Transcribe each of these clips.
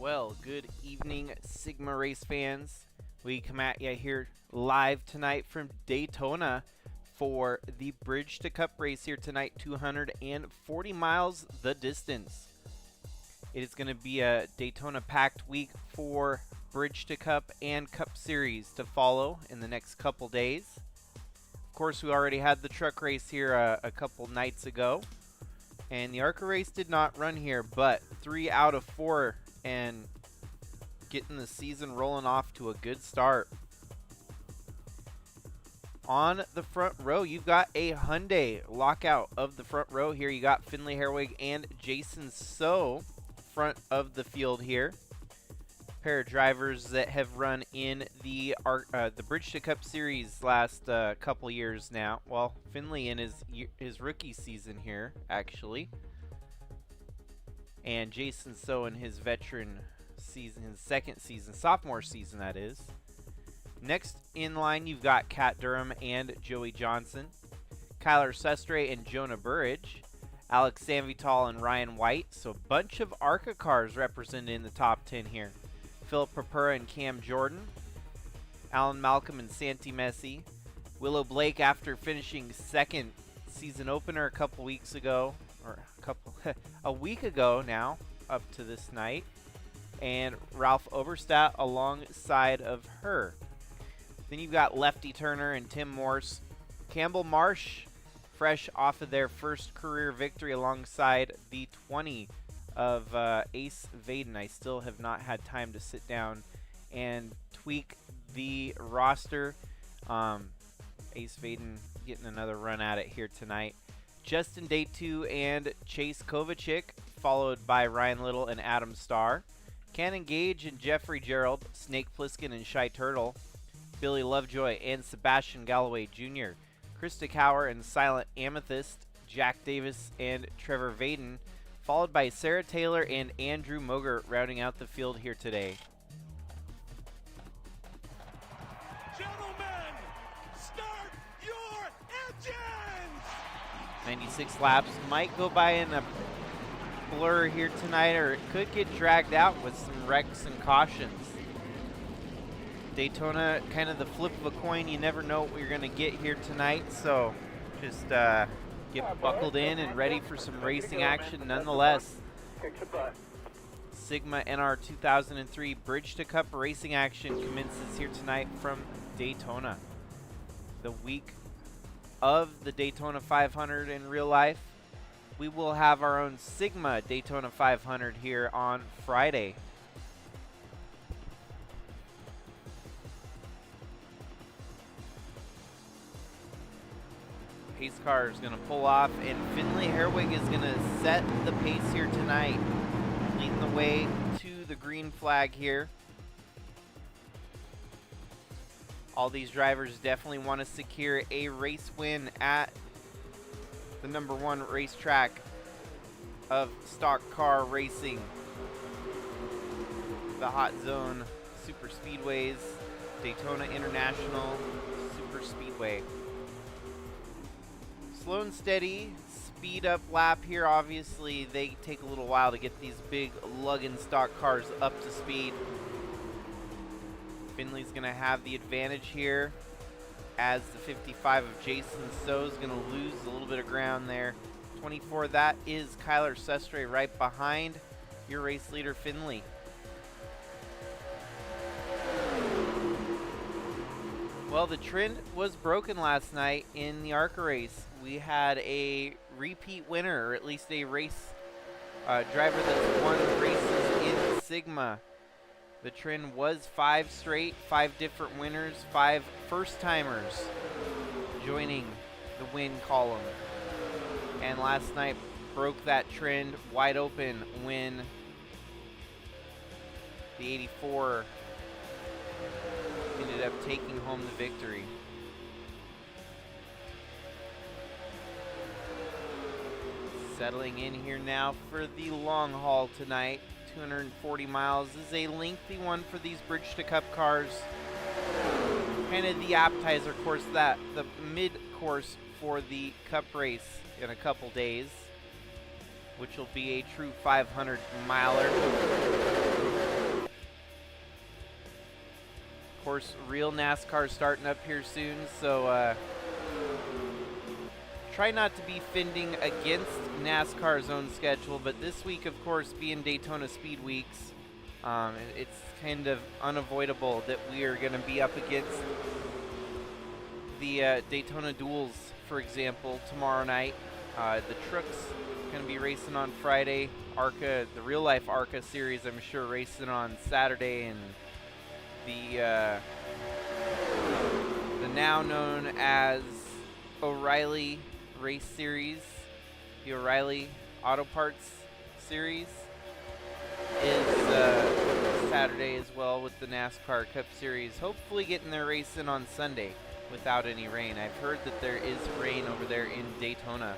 Well, good evening, Sigma race fans. We come at you here live tonight from Daytona for the Bridge to Cup race here tonight, 240 miles the distance. It is going to be a Daytona packed week for Bridge to Cup and Cup Series to follow in the next couple days. Of course, we already had the truck race here a couple nights ago, and the ARCA race did not run here, but 3 out of 4 and getting the season rolling off to a good start. On the front row, you've got a Hyundai lockout of the front row here. You got Finley Herwig and Jason So front of the field here. Pair of drivers that have run in the Bridge to Cup Series last couple years now. Well, Finley in his rookie season here, actually. And Jason So in his veteran season, his second season, sophomore season that is. Next in line, you've got Kat Durham and Joey Johnson, Kyler Sestre and Jonah Burridge, Alex Sanvital and Ryan White. So a bunch of ARCA cars represented in the top 10 here. Philip Papura and Cam Jordan, Alan Malcolm and Santi Messi, Willow Blake after finishing second season opener a couple weeks ago, or a week ago now, up to this night, and Ralph Oberstadt alongside of her. Then you've got Lefty Turner and Tim Morse. Campbell Marsh, fresh off of their first career victory alongside the 20 of Ace Vaden. I still have not had time to sit down and tweak the roster. Ace Vaden getting another run at it here tonight. Justin Day 2 and Chase Kovacic, followed by Ryan Little and Adam Starr. Cannon Gage and Jeffrey Gerald, Snake Plissken and Shy Turtle, Billy Lovejoy and Sebastian Galloway Jr., Krista Cower and Silent Amethyst, Jack Davis and Trevor Vaden, followed by Sarah Taylor and Andrew Moger rounding out the field here today. Gentlemen, start your engines! 96 laps might go by in a blur here tonight, or it could get dragged out with some wrecks and cautions. Daytona, kind of the flip of a coin. You never know what you're going to get here tonight, so just get buckled in and ready for some racing action nonetheless. Sigma NR2003 Bridge to Cup racing action commences here tonight from Daytona. The week of the Daytona 500 in real life. We will have our own Sigma Daytona 500 here on Friday. Pace car is going to pull off, and Finley Herwig is going to set the pace here tonight, leading the way to the green flag here. All these drivers definitely want to secure a race win at the #1 racetrack of stock car racing, the Hot Zone Superspeedways, Daytona International Superspeedway. Slow and steady, speed up lap here. Obviously, they take a little while to get these big lug-in stock cars up to speed. Finley's going to have the advantage here, as the 55 of Jason So is going to lose a little bit of ground there. 24, that is Kyler Sestre right behind your race leader, Finley. Well, the trend was broken last night in the ARCA race. We had a repeat winner, or at least a race driver that's won races in Sigma. The trend was 5 straight, 5 different winners, 5 first-timers joining the win column. And last night broke that trend wide open when the 84 ended up taking home the victory. Settling in here now for the long haul tonight. 240 miles is a lengthy one for these Bridge to Cup cars. Kind of the appetizer course, that the mid course for the Cup race in a couple days, which will be a true 500 miler. course, real NASCAR starting up here soon, so try not to be fending against NASCAR's own schedule, but this week, of course, being Daytona Speed Weeks, it's kind of unavoidable that we are going to be up against the Daytona duels, for example, tomorrow night. The trucks going to be racing on Friday. ARCA, the real-life ARCA series, I'm sure, racing on Saturday, and the now known as O'Reilly Race Series, the O'Reilly Auto Parts Series, is Saturday as well with the NASCAR Cup Series. Hopefully getting their race in on Sunday without any rain. I've heard that there is rain over there in Daytona.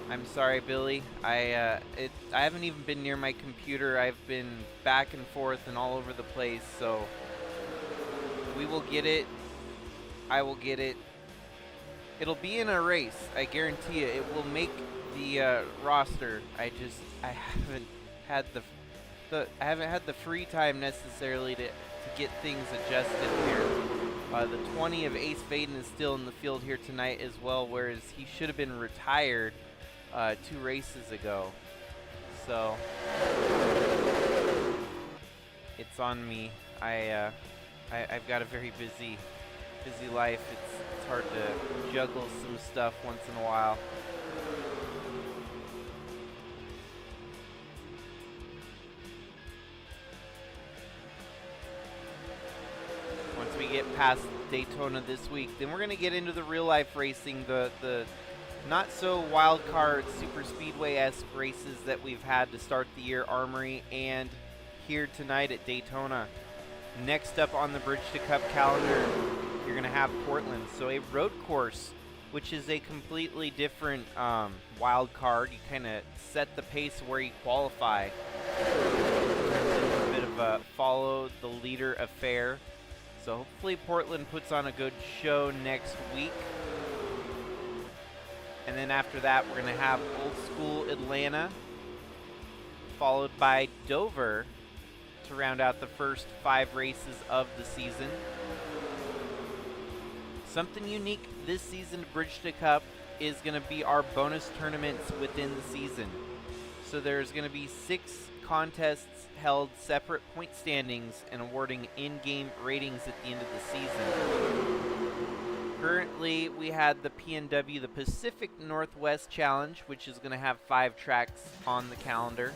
I'm sorry, Billy. I haven't even been near my computer. I've been back and forth and all over the place, so we will get it. I will get it. It'll be in a race. I guarantee you. It will make the roster. I haven't had the free time necessarily to get things adjusted here. The 20 of Ace Vaden is still in the field here tonight as well, whereas he should have been retired 2 races ago. So it's on me. I've got a very busy life. It's hard to juggle some stuff once in a while. Once we get past Daytona this week, then we're going to get into the real life racing, the not so wild card super speedway-esque races that we've had to start the year, Armory and here tonight at Daytona. Next up on the Bridge to Cup calendar, you're going to have Portland. So a road course, which is a completely different wild card. You kind of set the pace where you qualify. A bit of a follow the leader affair. So hopefully Portland puts on a good show next week. And then after that, we're going to have Old School Atlanta, followed by Dover to round out the first 5 races of the season. Something unique this season to Bridge to Cup is going to be our bonus tournaments within the season. So there's going to be 6 contests held, separate point standings, and awarding in-game ratings at the end of the season. Currently, we had the PNW, the Pacific Northwest Challenge, which is going to have 5 tracks on the calendar.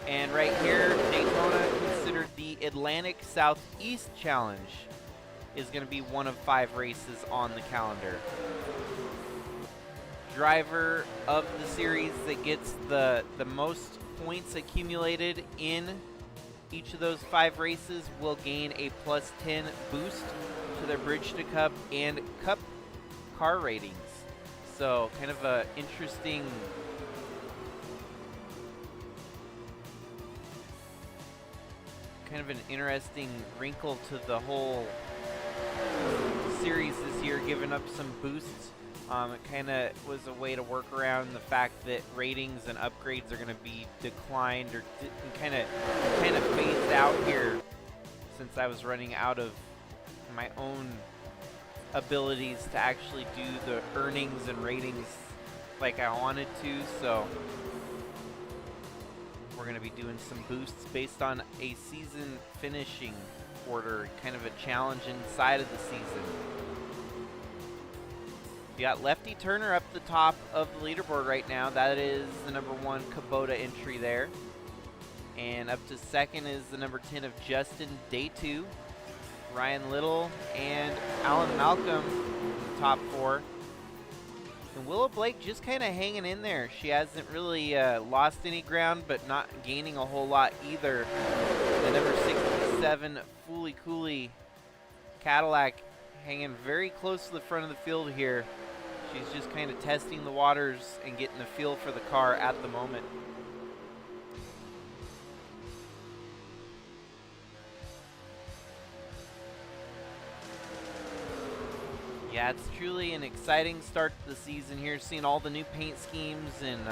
And right here, Daytona, considered the Atlantic Southeast Challenge, is going to be one of 5 races on the calendar. Driver of the series that gets the most points accumulated in each of those 5 races will gain a +10 boost to their Bridge to Cup and Cup car ratings. So kind of a interesting wrinkle to the whole series this year, giving up some boosts. It kind of was a way to work around the fact that ratings and upgrades are going to be declined or kind of phased out here, since I was running out of my own abilities to actually do the earnings and ratings like I wanted to. So we're going to be doing some boosts based on a season finishing order, kind of a challenge inside of the season. You got Lefty Turner up the top of the leaderboard right now. That is the number 1 Kubota entry there. And up to second is the number 10 of Justin, day 2. Ryan Little and Alan Malcolm in the top 4. And Willow Blake just kind of hanging in there. She hasn't really lost any ground, but not gaining a whole lot either. The number 67 Fooly Cooley Cadillac hanging very close to the front of the field here. She's just kind of testing the waters and getting a feel for the car at the moment. Yeah, it's truly an exciting start to the season here, seeing all the new paint schemes and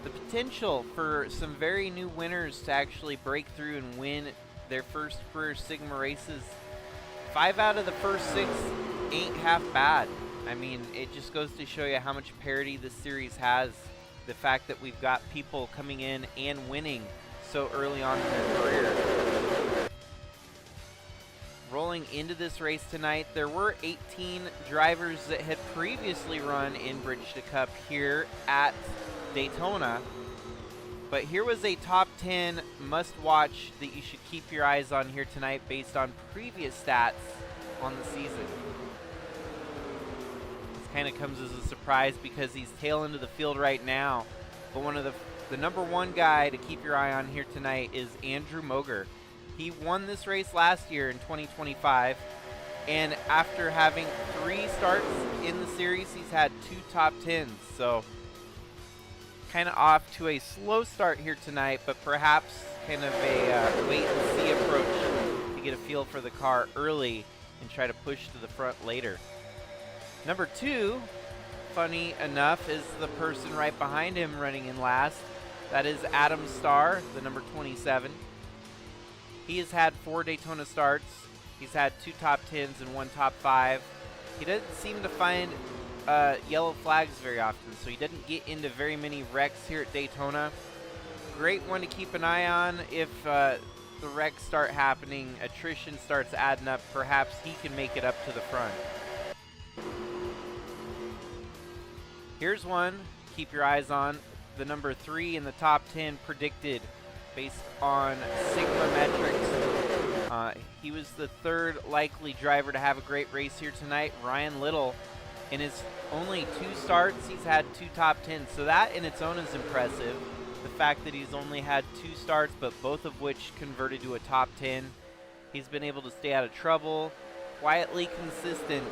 the potential for some very new winners to actually break through and win their first career Sigma races. 5 out of the first 6 ain't half bad. I mean, it just goes to show you how much parity this series has. The fact that we've got people coming in and winning so early on in their career. Rolling into this race tonight, there were 18 drivers that had previously run in Bridge to Cup here at Daytona. But here was a top 10 must-watch that you should keep your eyes on here tonight based on previous stats on the season. This kind of comes as a surprise because he's tail end of the field right now. But one of the number 1 guy to keep your eye on here tonight is Andrew Moger. He won this race last year in 2025, and after having 3 starts in the series, he's had 2 top 10s. So kind of off to a slow start here tonight, but perhaps kind of a wait and see approach to get a feel for the car early and try to push to the front later. Number 2, funny enough, is the person right behind him running in last. That is Adam Starr, the number 27. He has had 4 Daytona starts. He's had 2 top 10s and 1 top 5. He doesn't seem to find yellow flags very often, so he doesn't get into very many wrecks here at Daytona. Great one to keep an eye on if the wrecks start happening, attrition starts adding up, perhaps he can make it up to the front. Here's one to keep your eyes on. The number 3 in the top 10 predicted based on Sigma metrics. He was the 3rd likely driver to have a great race here tonight. Ryan Little, in his only 2 starts, he's had 2 top 10s. So that in its own is impressive. The fact that he's only had 2 starts, but both of which converted to a top 10. He's been able to stay out of trouble, quietly consistent.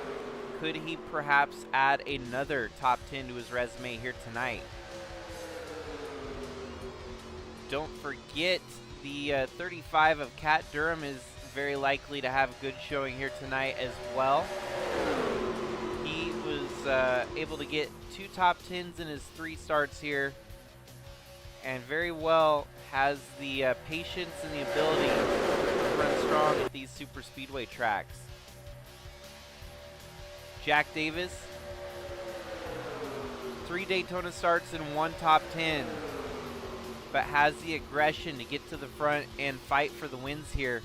Could he perhaps add another top 10 to his resume here tonight? Don't forget the 35 of Cat Durham is very likely to have a good showing here tonight as well. He was able to get 2 top 10s in his 3 starts here, and very well has the patience and the ability to run strong at these super speedway tracks. Jack Davis, 3 Daytona starts and 1 top 10. But has the aggression to get to the front and fight for the wins here.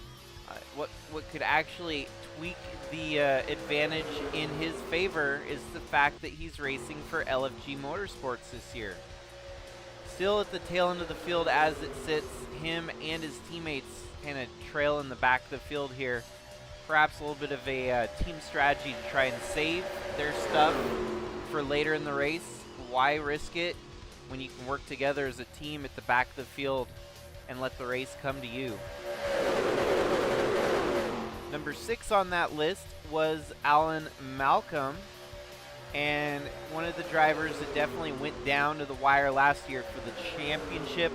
What could actually tweak the advantage in his favor is the fact that he's racing for LFG Motorsports this year. Still at the tail end of the field as it sits, him and his teammates kind of trail in the back of the field here. Perhaps a little bit of a team strategy to try and save their stuff for later in the race. Why risk it when you can work together as a team at the back of the field and let the race come to you? Number 6 on that list was Alan Malcolm, and one of the drivers that definitely went down to the wire last year for the championship.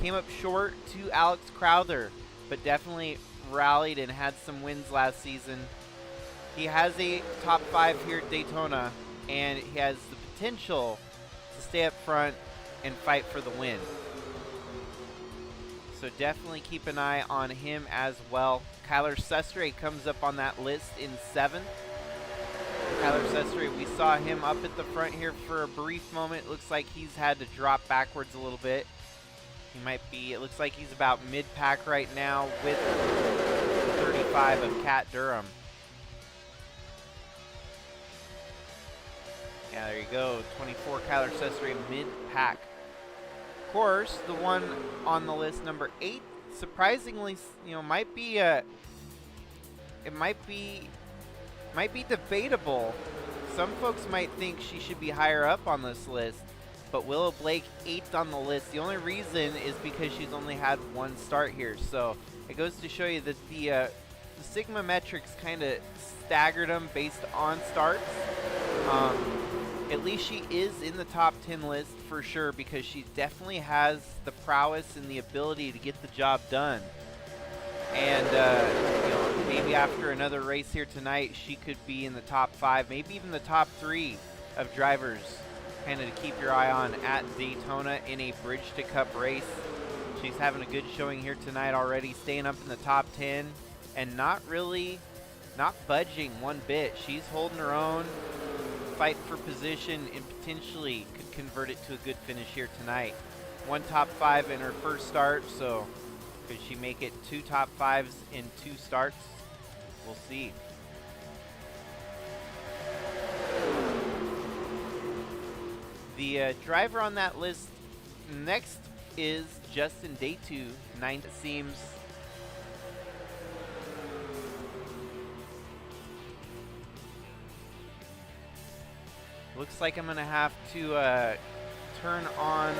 Came up short to Alex Crowther, but definitely rallied and had some wins last season. He has a top 5 here at Daytona, and he has the potential to stay up front and fight for the win. So definitely keep an eye on him as well. Kyler Sestre comes up on that list in 7th. Kyler Sestre, we saw him up at the front here for a brief moment. Looks like he's had to drop backwards a little bit. He might be, it looks like he's about mid-pack right now with 35 of Cat Durham. Yeah, there you go. 24 Kyler Sestre mid-pack. Of course, the one on the list, number 8, surprisingly, might be debatable. Some folks might think she should be higher up on this list, but Willow Blake 8th on the list. The only reason is because she's only had 1 start here. So it goes to show you that the Sigma metrics kind of staggered them based on starts. At least she is in the top 10 list for sure, because she definitely has the prowess and the ability to get the job done. And maybe after another race here tonight, she could be in the top 5, maybe even the top 3 of drivers kind of to keep your eye on at Daytona in a Bridge to Cup race. She's having a good showing here tonight already, staying up in the top 10 and not budging one bit. She's holding her own, fighting for position, and potentially could convert it to a good finish here tonight. 1 top 5 in her first start, so could she make it 2 top 5s in 2 starts? We'll see. The driver on that list next is Justin Daytona. 9 seems. Looks like I'm gonna have to turn on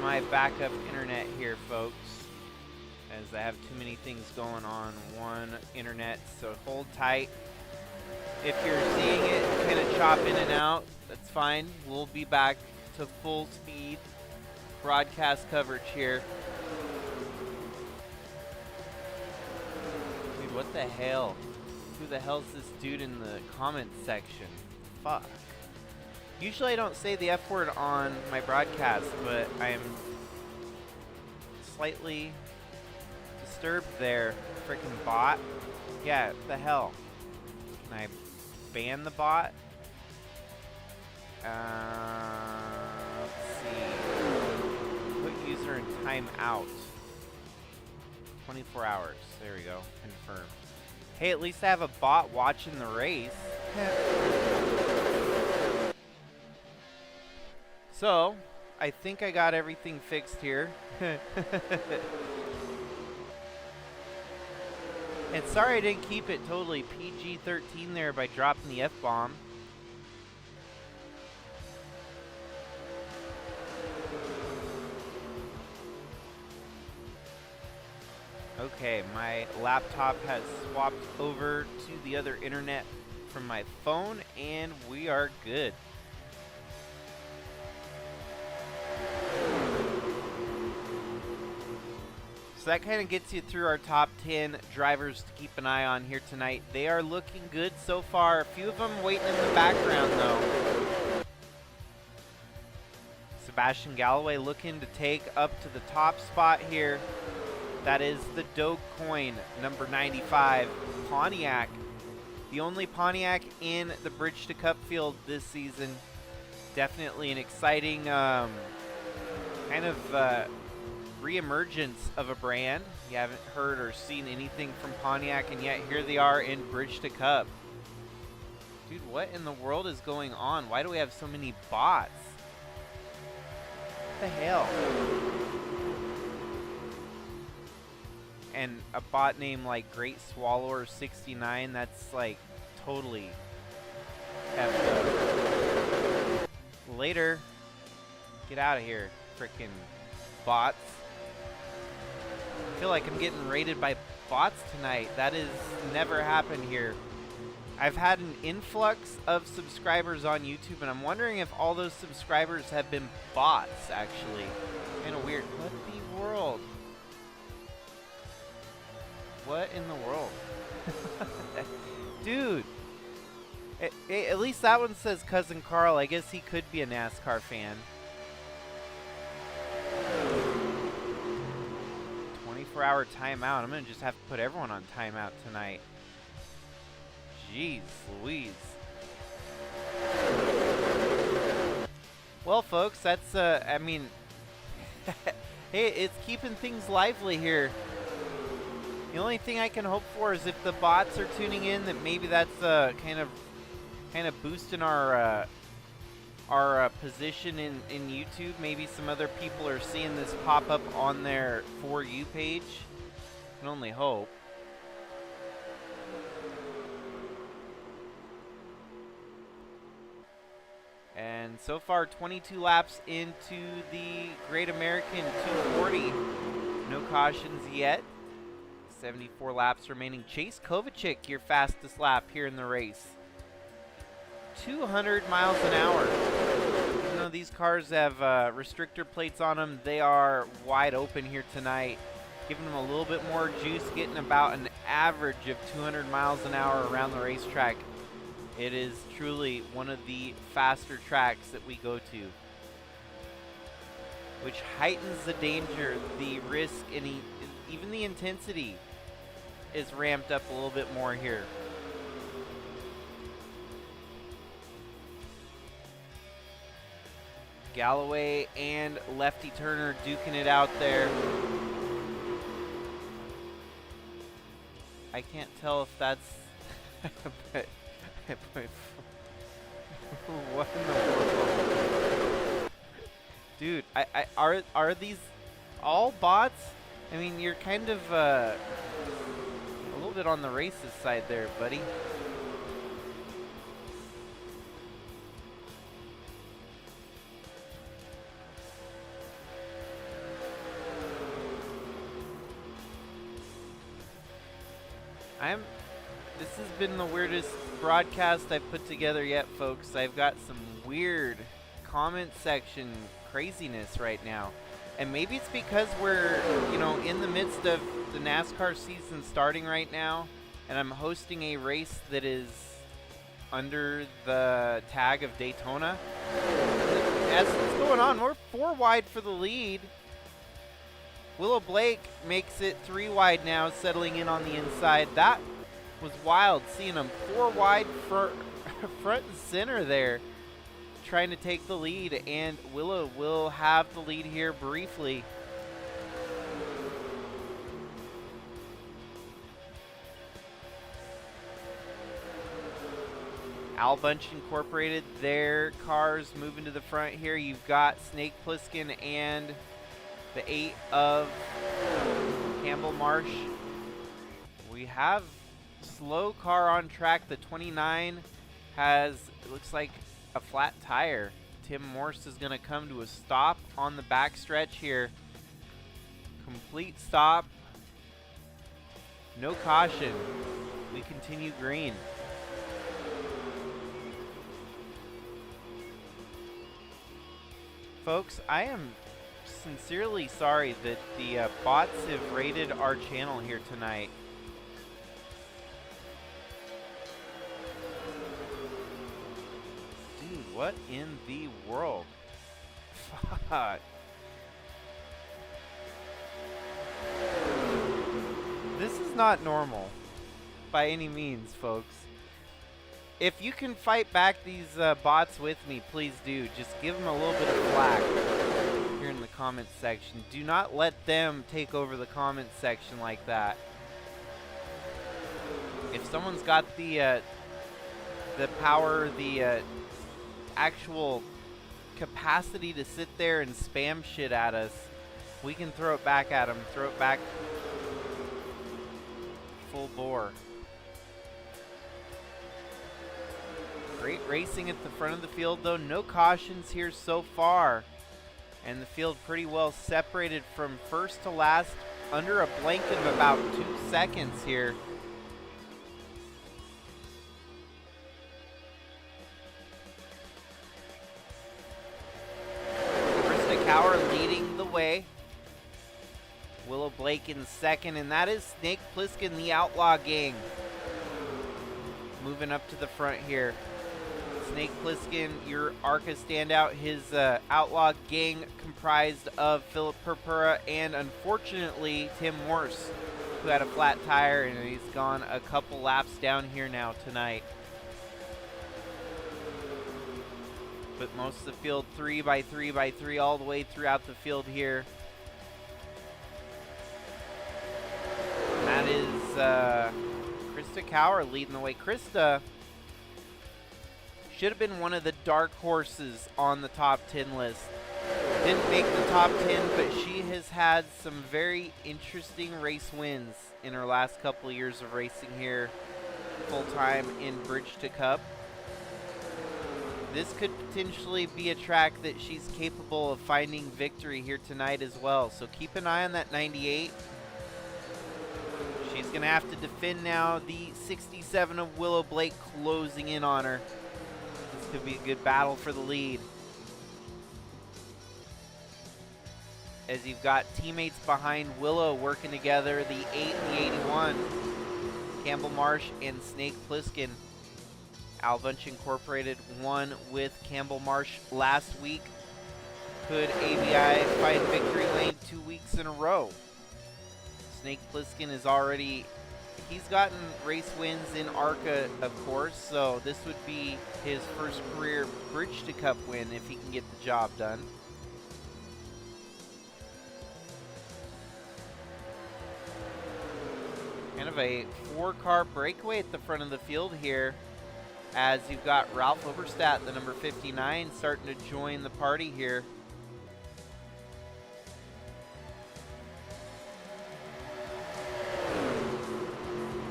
my backup internet here, folks, as I have too many things going on one internet, so hold tight. If you're seeing it kind of chop in and out, that's fine. We'll be back to full speed broadcast coverage here. Dude, what the hell? Who the hell's this dude in the comments section? Fuck. Usually I don't say the F word on my broadcast, but I'm slightly disturbed there. Freaking bot. Yeah, what the hell? Can I ban the bot? Let's see. Put user in timeout. 24 hours. There we go. Confirm. Hey, at least I have a bot watching the race. So, I think I got everything fixed here. And sorry I didn't keep it totally PG-13 there by dropping the F-bomb. Okay, my laptop has swapped over to the other internet from my phone, and we are good. So that kind of gets you through our top 10 drivers to keep an eye on here tonight. They are looking good so far. A few of them waiting in the background, though. Sebastian Galloway looking to take up to the top spot here. That is the Dogecoin number 95 Pontiac. The only Pontiac in the Bridge to Cup field this season. Definitely an exciting kind of re-emergence of a brand. You haven't heard or seen anything from Pontiac, and yet here they are in Bridge to Cup. Dude, what in the world is going on? Why do we have so many bots? What the hell? And a bot name like Great Swallower 69, that's like totally effed up. Later. Get out of here, frickin' bots. I feel like I'm getting raided by bots tonight. That has never happened here. I've had an influx of subscribers on YouTube, and I'm wondering if all those subscribers have been bots, actually. Kind of weird. What the world? What in the world? Dude. At least that one says Cousin Carl. I guess he could be a NASCAR fan. 24-hour timeout. I'm going to just have to put everyone on timeout tonight. Jeez Louise. Well, folks, that's, I mean, hey, it's keeping things lively here. The only thing I can hope for is if the bots are tuning in, that maybe that's kind of boosting our position in YouTube. Maybe some other people are seeing this pop up on their For You page. I can only hope. And so far, 22 laps into the Great American 240. No cautions yet. 74 laps remaining. Chase Kovacic, your fastest lap here in the race. 200 miles an hour. Even though these cars have restrictor plates on them, they are wide open here tonight. Giving them a little bit more juice, getting about an average of 200 miles an hour around the racetrack. It is truly one of the faster tracks that we go to. which heightens the danger, the risk, and even the intensity is ramped up a little bit more here. Galloway and Lefty Turner duking it out there. I can't tell if that's but what in the world? Dude, are these all bots? I mean, you're kind of a little bit on the racist side there, buddy. This has been the weirdest broadcast I've put together yet, folks. I've got some weird comment section craziness right now. And maybe it's because we're, in the midst of the NASCAR season starting right now, and I'm hosting a race that is under the tag of Daytona. As it's going on, we're 4 wide for the lead. Willow Blake makes it 3 wide now, settling in on the inside. That was wild, seeing him 4 wide front and center there, trying to take the lead, and Willow will have the lead here briefly. Al Bunch Incorporated, their cars moving to the front here. You've got Snake Plissken and the 8 of Campbell Marsh. We have slow car on track. The 29 has, it looks like, a flat tire. Tim Morse is going to come to a stop on the backstretch here. Complete stop. No caution. We continue green. Folks, I am sincerely sorry that the bots have raided our channel here tonight. Dude, what in the world? Fuck. This is not normal by any means, folks. If you can fight back these bots with me, please do. Just give them a little bit of flack here in the comments section. Do not let them take over the comments section like that. If someone's got the power, the actual capacity to sit there and spam shit at us, we can throw it back at them. Throw it back full bore. Great racing at the front of the field, though. No cautions here so far. And the field pretty well separated from first to last, under a blanket of about 2 seconds here. Krista Cower leading the way. Willow Blake in second, and that is Snake Plissken, the Outlaw Gang, moving up to the front here. Snake Plissken, your ARCA standout. His Outlaw Gang comprised of Philip Purpura and, unfortunately, Tim Morse, who had a flat tire, and he's gone a couple laps down here now tonight. But most of the field 3 by 3 by 3 all the way throughout the field here. And that is Krista Cower leading the way. Krista should have been one of the dark horses on the top 10 list. Didn't make the top 10, but she has had some very interesting race wins in her last couple of years of racing here full-time in Bridge to Cup. This could potentially be a track that she's capable of finding victory here tonight as well. So keep an eye on that 98. She's going to have to defend now the 67 of Willow Blake closing in on her. Could be a good battle for the lead. As you've got teammates behind Willow working together, the 8 and the 81. Campbell Marsh and Snake Plissken. Al Bunch Incorporated won with Campbell Marsh last week. Could ABI find victory lane 2 weeks in a row? Snake Plissken is already, he's gotten race wins in ARCA, of course, so this would be his first career Bridge to Cup win if he can get the job done. Kind of a 4-car breakaway at the front of the field here, as you've got Ralph Oberstadt, the number 59, starting to join the party here.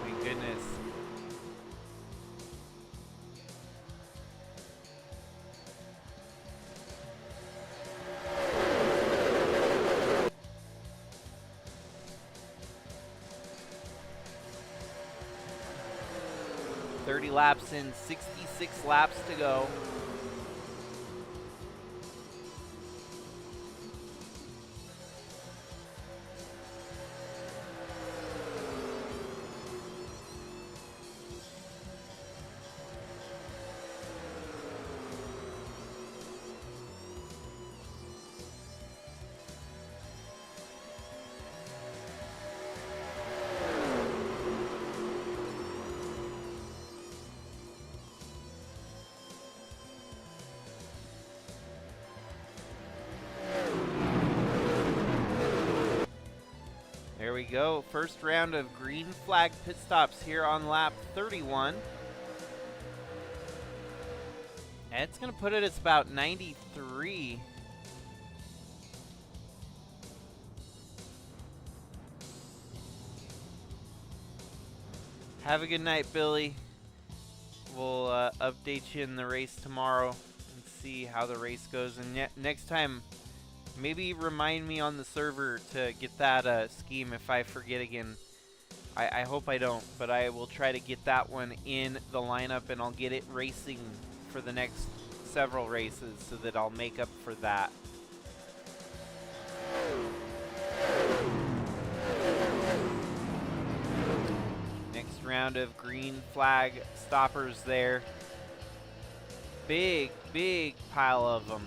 My goodness. .30 laps in, 66 laps to go. There we go. First round of green flag pit stops here on lap 31. And it's going to put it at about 93. Have a good night, Billy. We'll update you in the race tomorrow and see how the race goes. And next time, maybe remind me on the server to get that scheme if I forget again. I hope I don't, but I will try to get that one in the lineup, and I'll get it racing for the next several races so that I'll make up for that. Next round of green flag stoppers there. Big pile of them.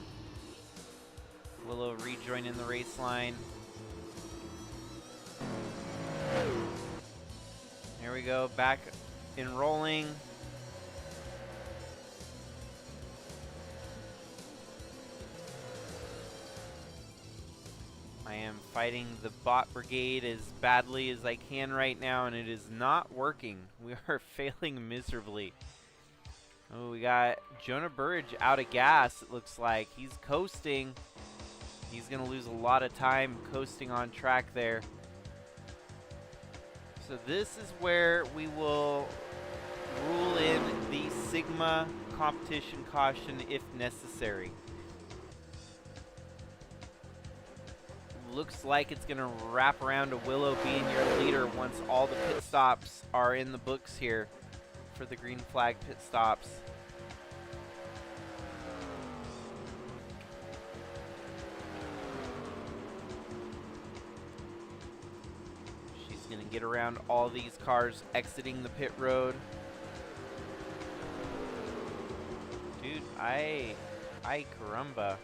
Willow rejoining the race line. There we go, back enrolling. I am fighting the bot brigade as badly as I can right now, and it is not working. We are failing miserably. Oh, we got Jonah Burridge out of gas, it looks like. He's coasting. He's going to lose a lot of time coasting on track there. So this is where we will rule in the Sigma competition caution if necessary. Looks like it's going to wrap around to Willow being your leader once all the pit stops are in the books here for the green flag pit stops. Gonna get around all these cars exiting the pit road. Dude, ay caramba.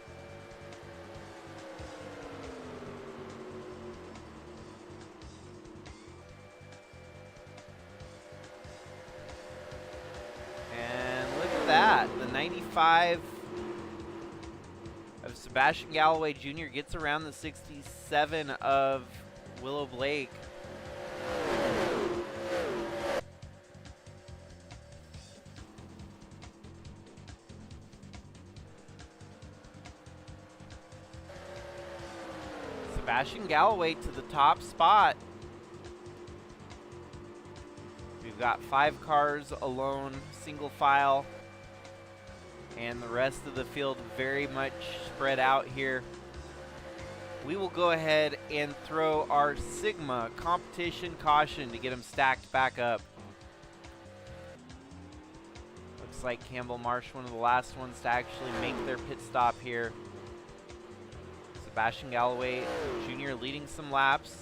And look at that, the 95 of Sebastian Galloway Jr. gets around the 67 of Willow Blake. Sebastian Galloway to the top spot. We've got 5 cars alone, single file, and the rest of the field very much spread out here. We will go ahead and throw our Sigma competition caution to get them stacked back up. Looks like Campbell Marsh, one of the last ones to actually make their pit stop here. Sebastian Galloway Jr. leading some laps.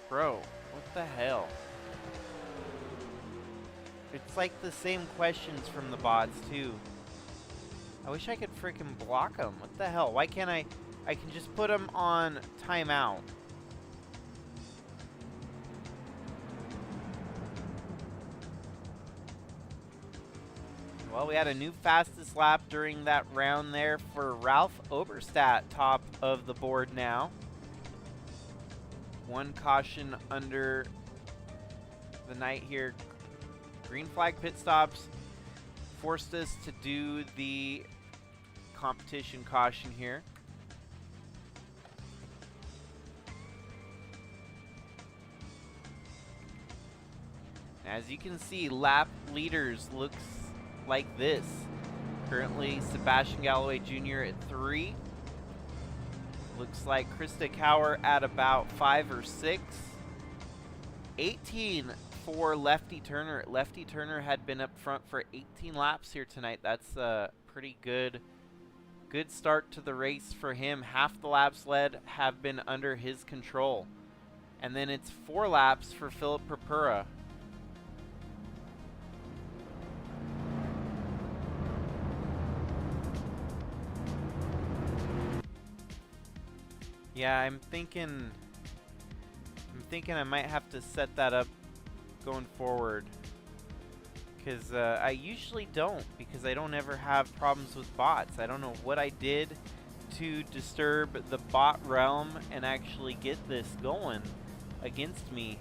Bro, what the hell? It's like the same questions from the bots too. I wish I could freaking block them. What the hell? Why can't I? I can just put them on timeout. Well, we had a new fastest lap during that round there for Ralph Oberstadt, top of the board now. One caution under the night here. Green flag pit stops forced us to do the competition caution here. As you can see, lap leaders looks like this. Currently, Sebastian Galloway Jr. at 3. Looks like Krista Cower at about 5 or 6. 18 for Lefty Turner. Lefty Turner had been up front for 18 laps here tonight. That's a pretty good start to the race for him. Half the laps led have been under his control. And then it's 4 laps for Philip Purpura. Yeah, I'm thinking I might have to set that up going forward, because I usually don't, because I don't ever have problems with bots. I don't know what I did to disturb the bot realm and actually get this going against me.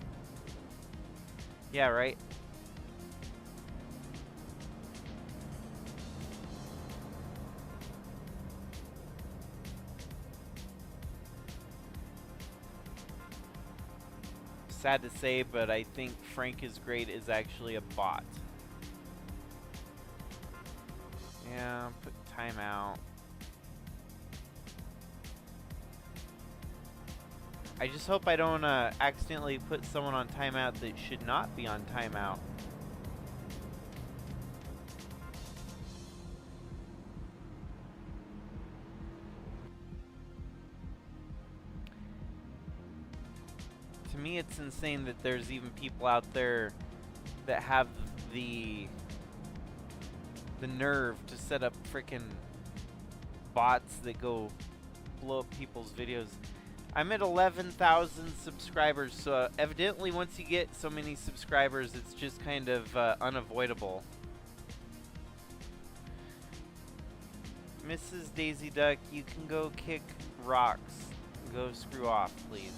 Yeah, right. Sad to say, but I think Frank is Great is actually a bot. Yeah, put timeout. I just hope I don't accidentally put someone on timeout that should not be on timeout. To me, it's insane that there's even people out there that have the nerve to set up freaking bots that go blow up people's videos. I'm at 11,000 subscribers, so evidently once you get so many subscribers, it's just kind of unavoidable. Mrs. Daisy Duck, you can go kick rocks. Go screw off, please.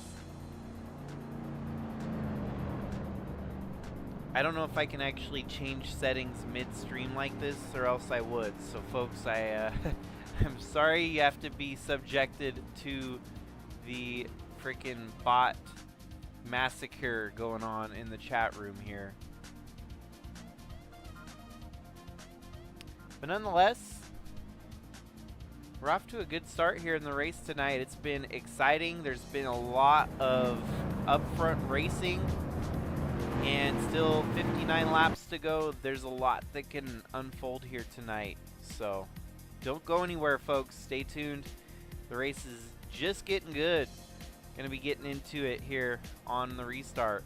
I don't know if I can actually change settings midstream like this, or else I would. So folks, I'm sorry you have to be subjected to the freaking bot massacre going on in the chat room here. But nonetheless, we're off to a good start here in the race tonight. It's been exciting. There's been a lot of upfront racing. And still 59 laps to go. There's a lot that can unfold here tonight. So don't go anywhere, folks. Stay tuned. The race is just getting good. Gonna be getting into it here on the restart.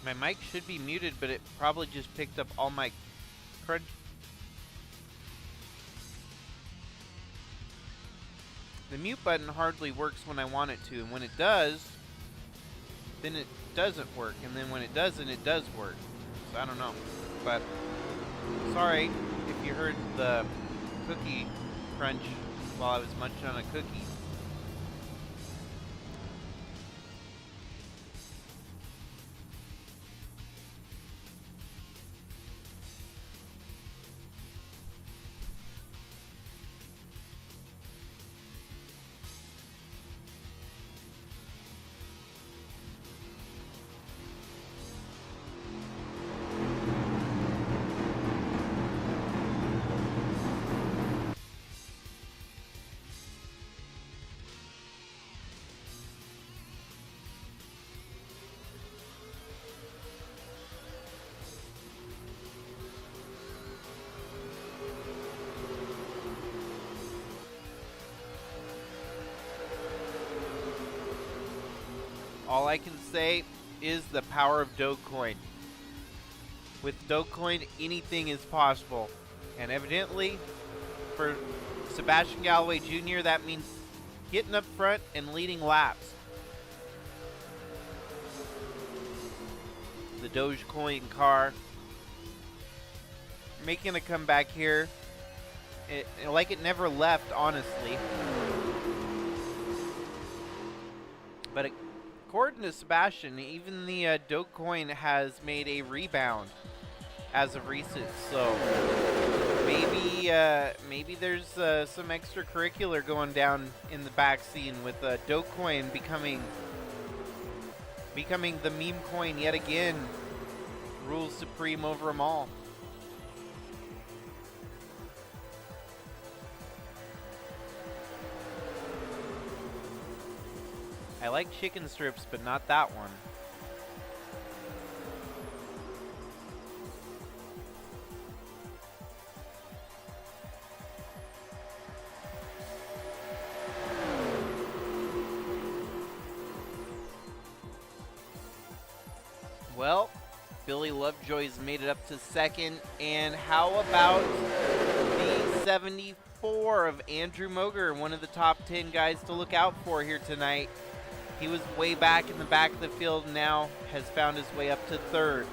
My mic should be muted, but it probably just picked up all my crud. The mute button hardly works when I want it to, and when it does, then it doesn't work, and then when it doesn't, it does work. So I don't know. But sorry if you heard the cookie crunch while I was munching on a cookie. All I can say is the power of Dogecoin. With Dogecoin, anything is possible. And evidently, for Sebastian Galloway Jr., that means getting up front and leading laps. The Dogecoin car making a comeback here. Like it never left, honestly. But according to Sebastian, even the Dogecoin has made a rebound as of recent. So maybe there's some extracurricular going down in the back scene with Dogecoin becoming the meme coin yet again, rules supreme over them all. I like chicken strips, but not that one. Well, Billy Lovejoy's made it up to second, and how about the 74 of Andrew Moger, one of the top 10 guys to look out for here tonight. He was way back in the back of the field, now has found his way up to third.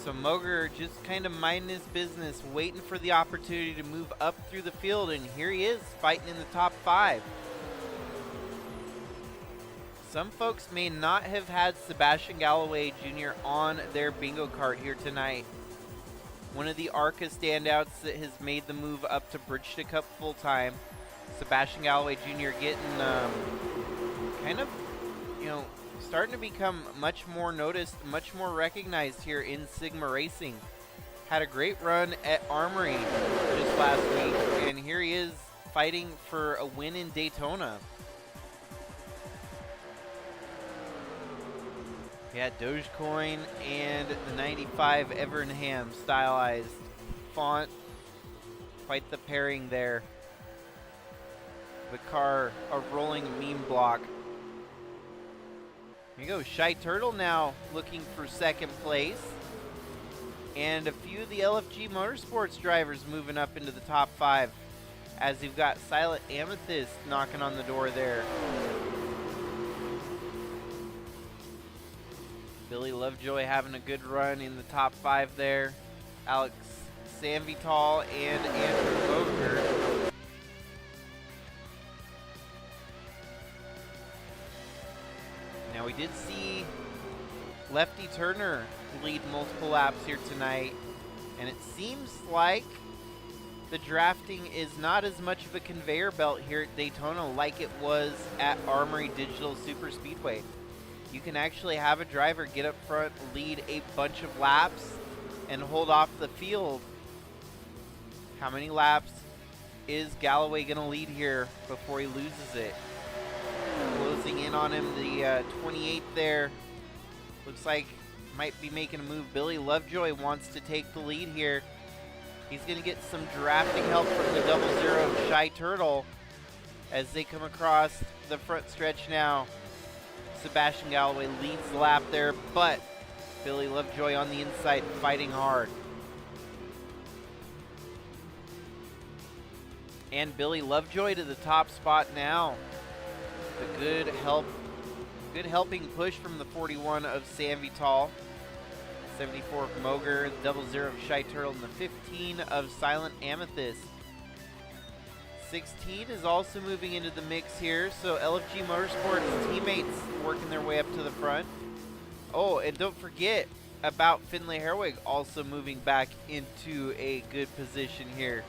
So Moger just kind of minding his business, waiting for the opportunity to move up through the field, and here he is, fighting in the top 5. Some folks may not have had Sebastian Galloway Jr. on their bingo card here tonight. One of the ARCA standouts that has made the move up to Bridgestone Cup full-time. Sebastian Galloway Jr. getting kind of, starting to become much more noticed, much more recognized here in Sigma Racing. Had a great run at Armory just last week, and here he is fighting for a win in Daytona. Yeah, Dogecoin and the 95 Evernham stylized font. Quite the pairing there. The car, a rolling meme block. Here you go, Shy Turtle now looking for second place. And a few of the LFG Motorsports drivers moving up into the top 5. As you've got Silent Amethyst knocking on the door there. Billy Lovejoy having a good run in the top 5 there. Alex Sanvital and Andrew Moger. Now we did see Lefty Turner lead multiple laps here tonight, and it seems like the drafting is not as much of a conveyor belt here at Daytona like it was at Armory Digital Superspeedway. You can actually have a driver get up front, lead a bunch of laps, and hold off the field. How many laps is Galloway going to lead here before he loses it? Closing in on him, the 28 there. Looks like might be making a move. Billy Lovejoy wants to take the lead here. He's going to get some drafting help from the 00 of Shy Turtle as they come across the front stretch now. Sebastian Galloway leads the lap there, but Billy Lovejoy on the inside fighting hard. And Billy Lovejoy to the top spot now. The good help Good helping push from the 41 of Sam Vital. 74 of Moger, 00 of Shy Turtle, and the 15 of Silent Amethyst. 16 is also moving into the mix here, so LFG Motorsports teammates working their way up to the front. Oh, and don't forget about Finlay Herwig also moving back into a good position here.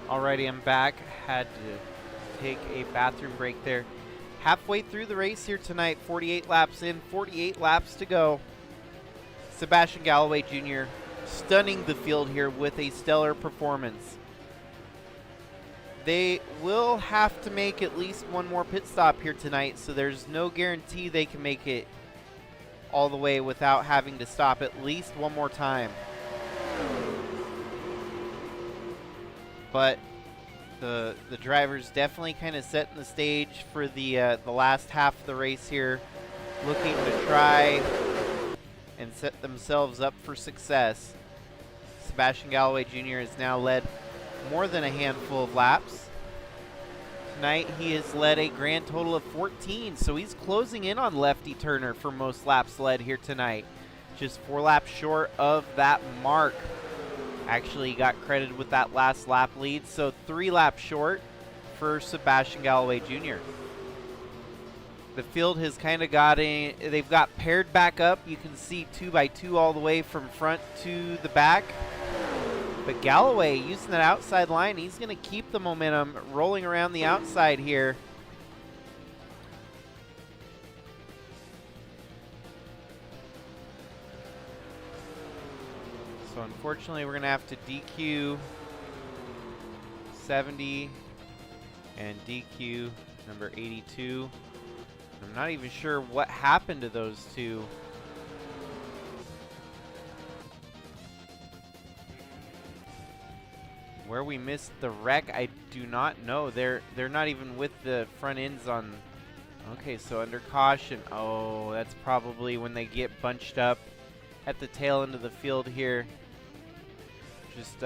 Alrighty, I'm back. Had to take a bathroom break there. Halfway through the race here tonight, 48 laps in, 48 laps to go. Sebastian Galloway Jr. stunning the field here with a stellar performance. They will have to make at least one more pit stop here tonight, so there's no guarantee they can make it all the way without having to stop at least one more time. But the drivers definitely kind of setting the stage for the last half of the race here, looking to try and set themselves up for success. Sebastian Galloway Jr. has now led more than a handful of laps. Tonight he has led a grand total of 14, so he's closing in on Lefty Turner for most laps led here tonight. Just 4 laps short of that mark. Actually got credited with that last lap lead, so 3 laps short for Sebastian Galloway Jr. The field has kind of they've got paired back up. You can see 2x2 all the way from front to the back. But Galloway using that outside line, he's going to keep the momentum rolling around the outside here. So unfortunately, we're going to have to DQ 70 and DQ number 82. I'm not even sure what happened to those two. Where we missed the wreck, I do not know. They're not even with the front ends on. Okay, so under caution. Oh, that's probably when they get bunched up at the tail end of the field here. Just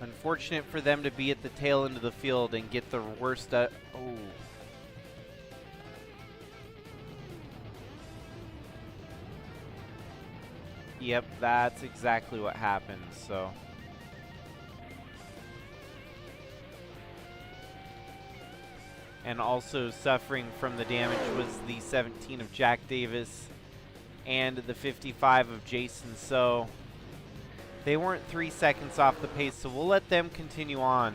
unfortunate for them to be at the tail end of the field and get the worst. Oh. Yep, that's exactly what happened. So. And also suffering from the damage was the 17 of Jack Davis and the 55 of Jason. So they weren't 3 seconds off the pace, so we'll let them continue on.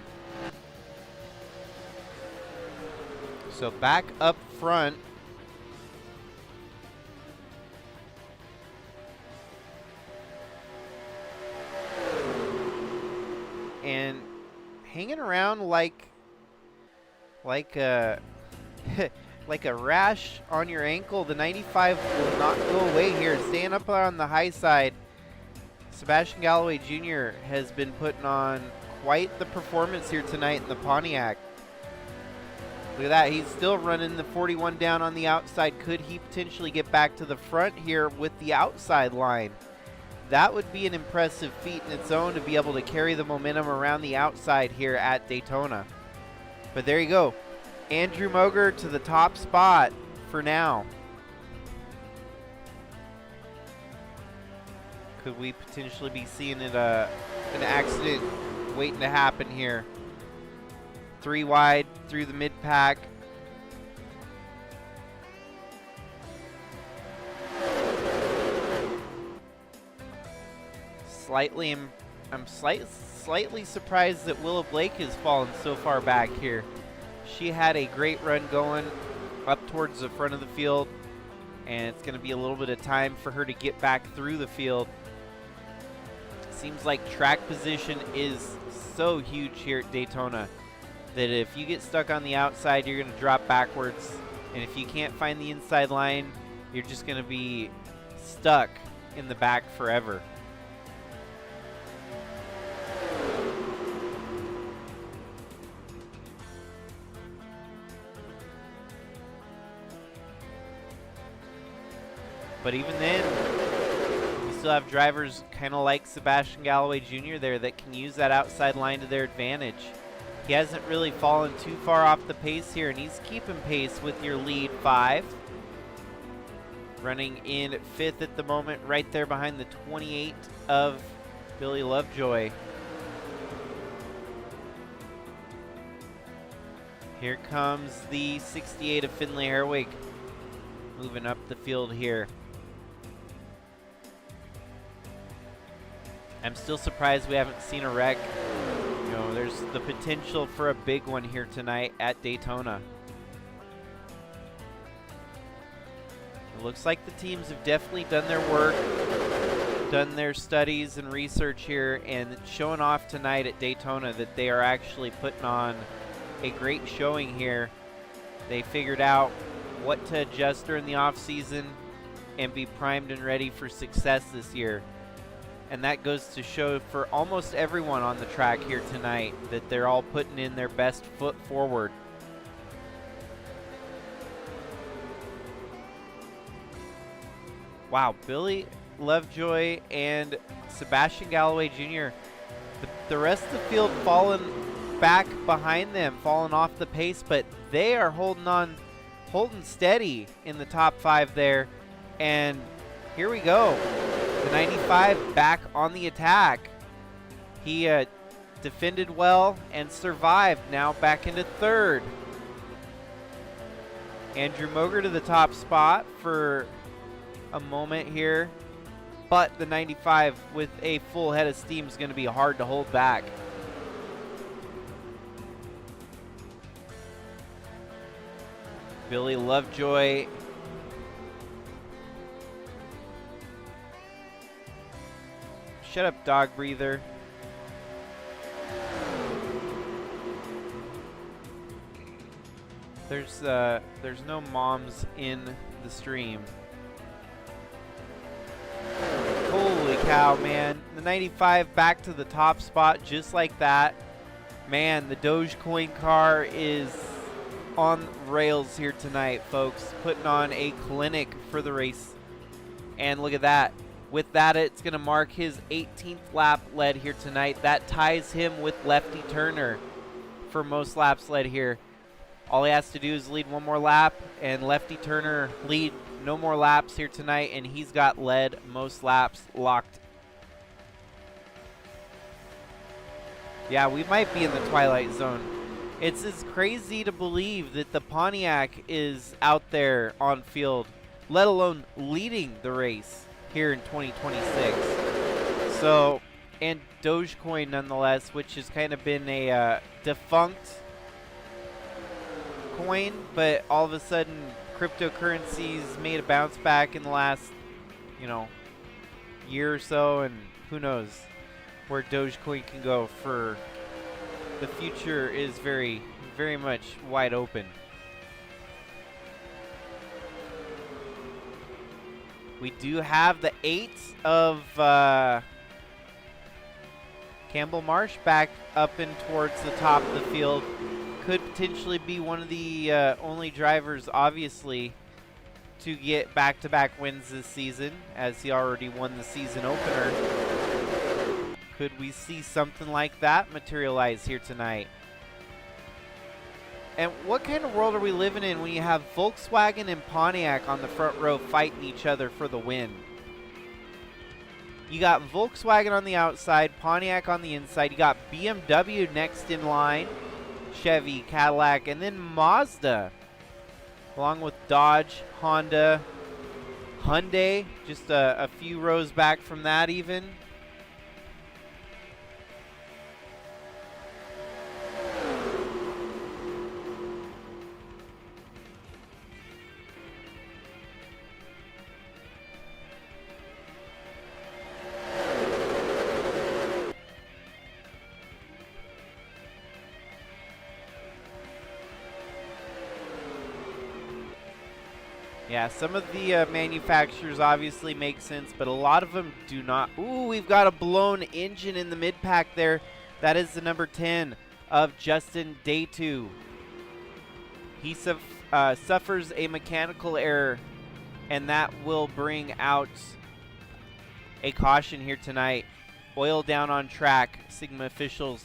So back up front. And hanging around like a like a rash on your ankle. The 95 will not go away here. Staying up on the high side, Sebastian Galloway Jr. has been putting on quite the performance here tonight in the Pontiac. Look at that. He's still running the 41 down on the outside. Could he potentially get back to the front here with the outside line? That would be an impressive feat in its own to be able to carry the momentum around the outside here at Daytona. But there you go. Andrew Moger to the top spot for now. Could we potentially be seeing an accident waiting to happen here? 3 wide through the mid-pack. I'm slightly surprised that Willa Blake has fallen so far back here. She had a great run going up towards the front of the field, and it's going to be a little bit of time for her to get back through the field. Seems like track position is so huge here at Daytona that if you get stuck on the outside, you're going to drop backwards, and if you can't find the inside line, you're just going to be stuck in the back forever. But even then, you still have drivers kind of like Sebastian Galloway Jr. there that can use that outside line to their advantage. He hasn't really fallen too far off the pace here, and he's keeping pace with your lead 5. Running in 5th at the moment, right there behind the 28 of Billy Lovejoy. Here comes the 68 of Finlay Herwig, moving up the field here. I'm still surprised we haven't seen a wreck. You know, there's the potential for a big one here tonight at Daytona. It looks like the teams have definitely done their work, done their studies and research here, and showing off tonight at Daytona that they are actually putting on a great showing here. They figured out what to adjust during the off season and be primed and ready for success this year. And that goes to show for almost everyone on the track here tonight that they're all putting in their best foot forward. Wow, Billy Lovejoy and Sebastian Galloway Jr. The rest of the field falling back behind them, falling off the pace, but they are holding steady in the top 5 there. And here we go. The 95 back on the attack. He defended well and survived. Now back into 3rd. Andrew Moger to the top spot for a moment here. But the 95 with a full head of steam is going to be hard to hold back. Billy Lovejoy shut up, dog breather. There's no moms in the stream. Holy cow, man. The 95 back to the top spot just like that. Man, the Dogecoin car is on rails here tonight, folks. Putting on a clinic for the race. And look at that. With that, it's going to mark his 18th lap led here tonight. That ties him with Lefty Turner for most laps led here. All he has to do is lead one more lap, and Lefty Turner no more laps here tonight, and he's got lead most laps locked. Yeah, we might be in the Twilight Zone. It's as crazy to believe that the Pontiac is out there on field, let alone leading the race here in 2026. So, and Dogecoin nonetheless, which has kind of been a defunct coin, but all of a sudden cryptocurrencies made a bounce back in the last, year or so, and who knows where Dogecoin can go. For the future is very, very much wide open. We do have the 8 of Campbell Marsh back up and towards the top of the field. Could potentially be one of the only drivers, obviously, to get back-to-back wins this season, as he already won the season opener. Could we see something like that materialize here tonight? And what kind of world are we living in when you have Volkswagen and Pontiac on the front row fighting each other for the win? You got Volkswagen on the outside, Pontiac on the inside. You got BMW next in line, Chevy, Cadillac, and then Mazda, along with Dodge, Honda, Hyundai, just a few rows back from that even. Yeah, some of the manufacturers obviously make sense, but a lot of them do not. Ooh, we've got a blown engine in the mid-pack there. That is the number 10 of Justin Daytona. He suffers a mechanical error, and that will bring out a caution here tonight. Oil down on track. Sigma officials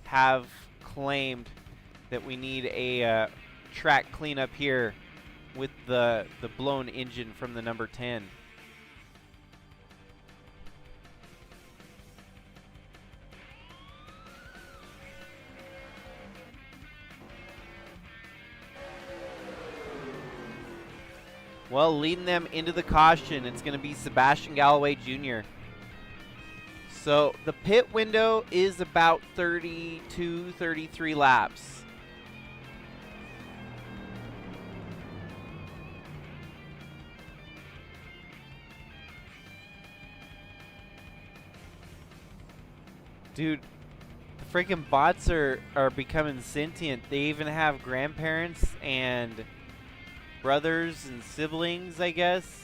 have claimed that we need a track cleanup here with the blown engine from the number 10. Well, leading them into the caution, it's going to be Sebastian Galloway Jr. So the pit window is about 32, 33 laps. Dude, the freaking bots are becoming sentient. They even have grandparents and brothers and siblings, I guess.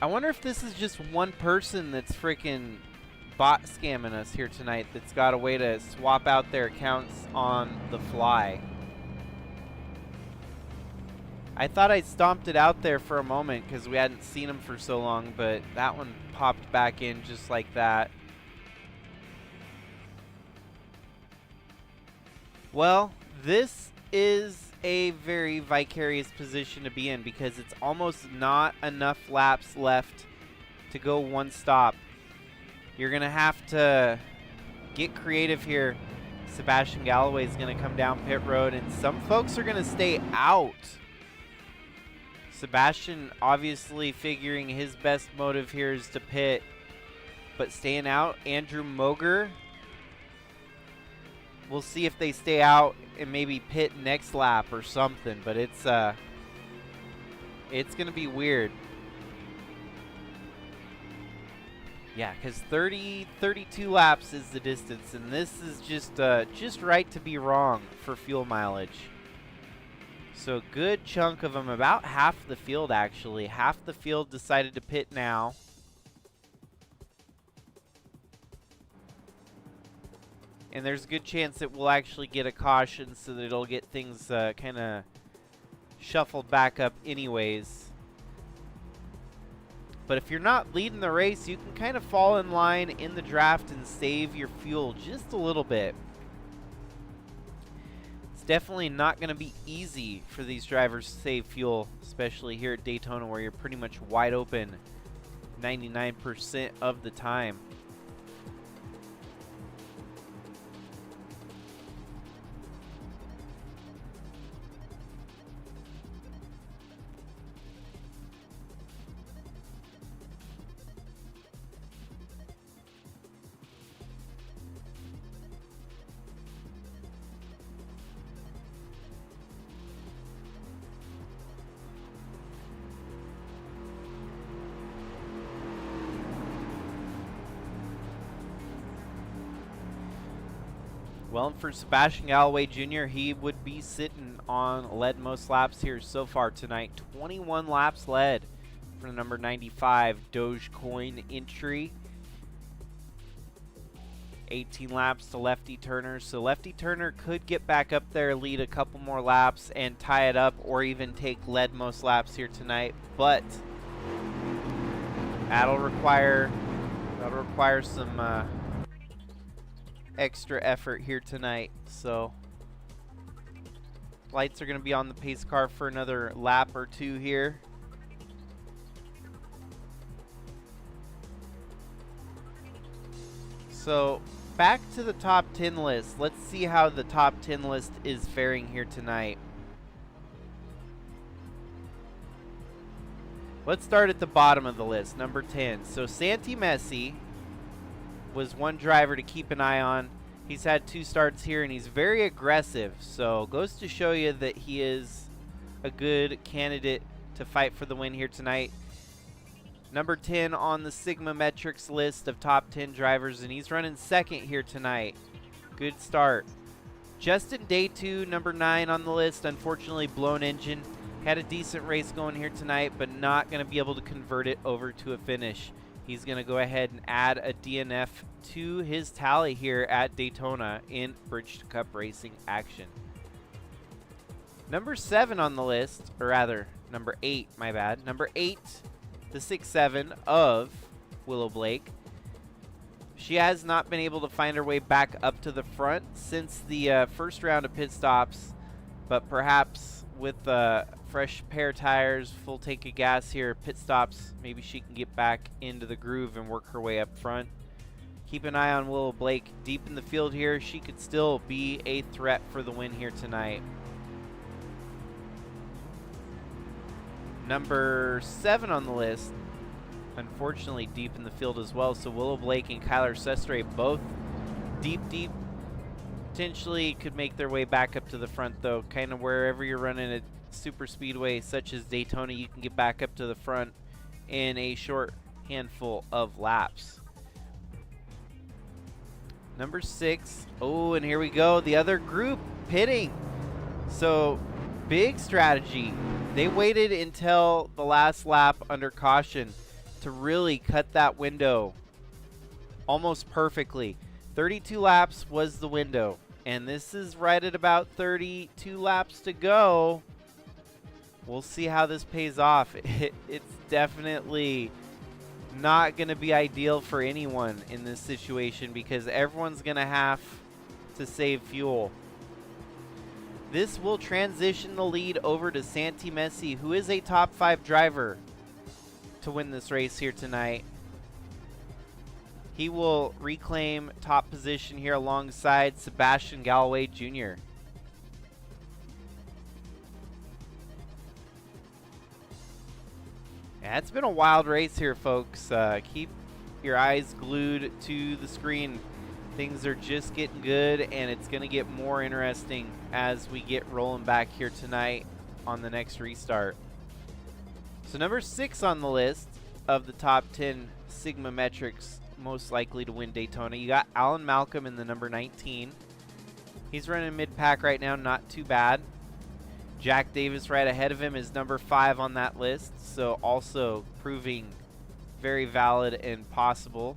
I wonder if this is just one person that's freaking bot scamming us here tonight, that's got a way to swap out their accounts on the fly. I thought I stomped it out there for a moment because we hadn't seen him for so long, but that one popped back in just like that. Well, this is a very vicarious position to be in because it's almost not enough laps left to go one stop. You're going to have to get creative here. Sebastian Galloway is going to come down pit road, and some folks are going to stay out. Sebastian obviously figuring his best motive here is to pit, but staying out. Andrew Moger, we'll see if they stay out and maybe pit next lap or something, but it's going to be weird. Yeah, because 32 laps is the distance, and this is just right to be wrong for fuel mileage. So a good chunk of them, about half the field actually. Half the field decided to pit now. And there's a good chance that we'll actually get a caution so that it'll get things kind of shuffled back up anyways. But if you're not leading the race, you can kind of fall in line in the draft and save your fuel just a little bit. It's definitely not going to be easy for these drivers to save fuel, especially here at Daytona where you're pretty much wide open 99% of the time. Well, and for Sebastian Galloway Jr., he would be sitting on led most laps here so far tonight. 21 laps led for the number 95 Dogecoin entry. 18 laps to Lefty Turner. So Lefty Turner could get back up there, lead a couple more laps, and tie it up, or even take led most laps here tonight. But that'll require some extra effort here tonight. So lights are going to be on the pace car for another lap or two here. So back to the top 10 list. Let's see how the top 10 list is faring here tonight. Let's start at the bottom of the list, number 10. So Santi Messi was one driver to keep an eye on. He's had 2 starts here, and he's very aggressive. So goes to show you that he is a good candidate to fight for the win here tonight. Number 10 on the Sigma Metrics list of top 10 drivers, and he's running second here tonight. Good start. Justin Day 2, number 9 on the list. Unfortunately, blown engine. Had a decent race going here tonight, but not going to be able to convert it over to a finish. He's going to go ahead and add a DNF to his tally here at Daytona in Bridge to Cup racing action. Number 7 on the list, or rather, number 8, my bad. Number 8, the 6'7" of Willow Blake. She has not been able to find her way back up to the front since the first round of pit stops, but perhaps with fresh pair of tires, full tank of gas here, pit stops, maybe she can get back into the groove and work her way up front. Keep an eye on Willow Blake deep in the field here. She could still be a threat for the win here tonight. Number 7 on the list, unfortunately deep in the field as well. So Willow Blake and Kyler Sestre both deep. Potentially could make their way back up to the front though. Kind of wherever you're running a super speedway such as Daytona, you can get back up to the front in a short handful of laps. Number 6. Oh, and here we go. The other group pitting. So big strategy. They waited until the last lap under caution to really cut that window almost perfectly. 32 laps was the window, and this is right at about 32 laps to go. We'll see how this pays off. It's definitely not going to be ideal for anyone in this situation because everyone's going to have to save fuel. This will transition the lead over to Santi Messi, who is a top 5 driver to win this race here tonight. He will reclaim top position here alongside Sebastian Galloway Jr. Yeah, it's been a wild race here, folks. Keep your eyes glued to the screen. Things are just getting good, and it's going to get more interesting as we get rolling back here tonight on the next restart. So number 6 on the list of the top 10 Sigma Metrics most likely to win Daytona, you got Alan Malcolm in the number 19. He's running mid-pack right now, not too bad. Jack Davis right ahead of him is number 5 on that list, so also proving very valid and possible.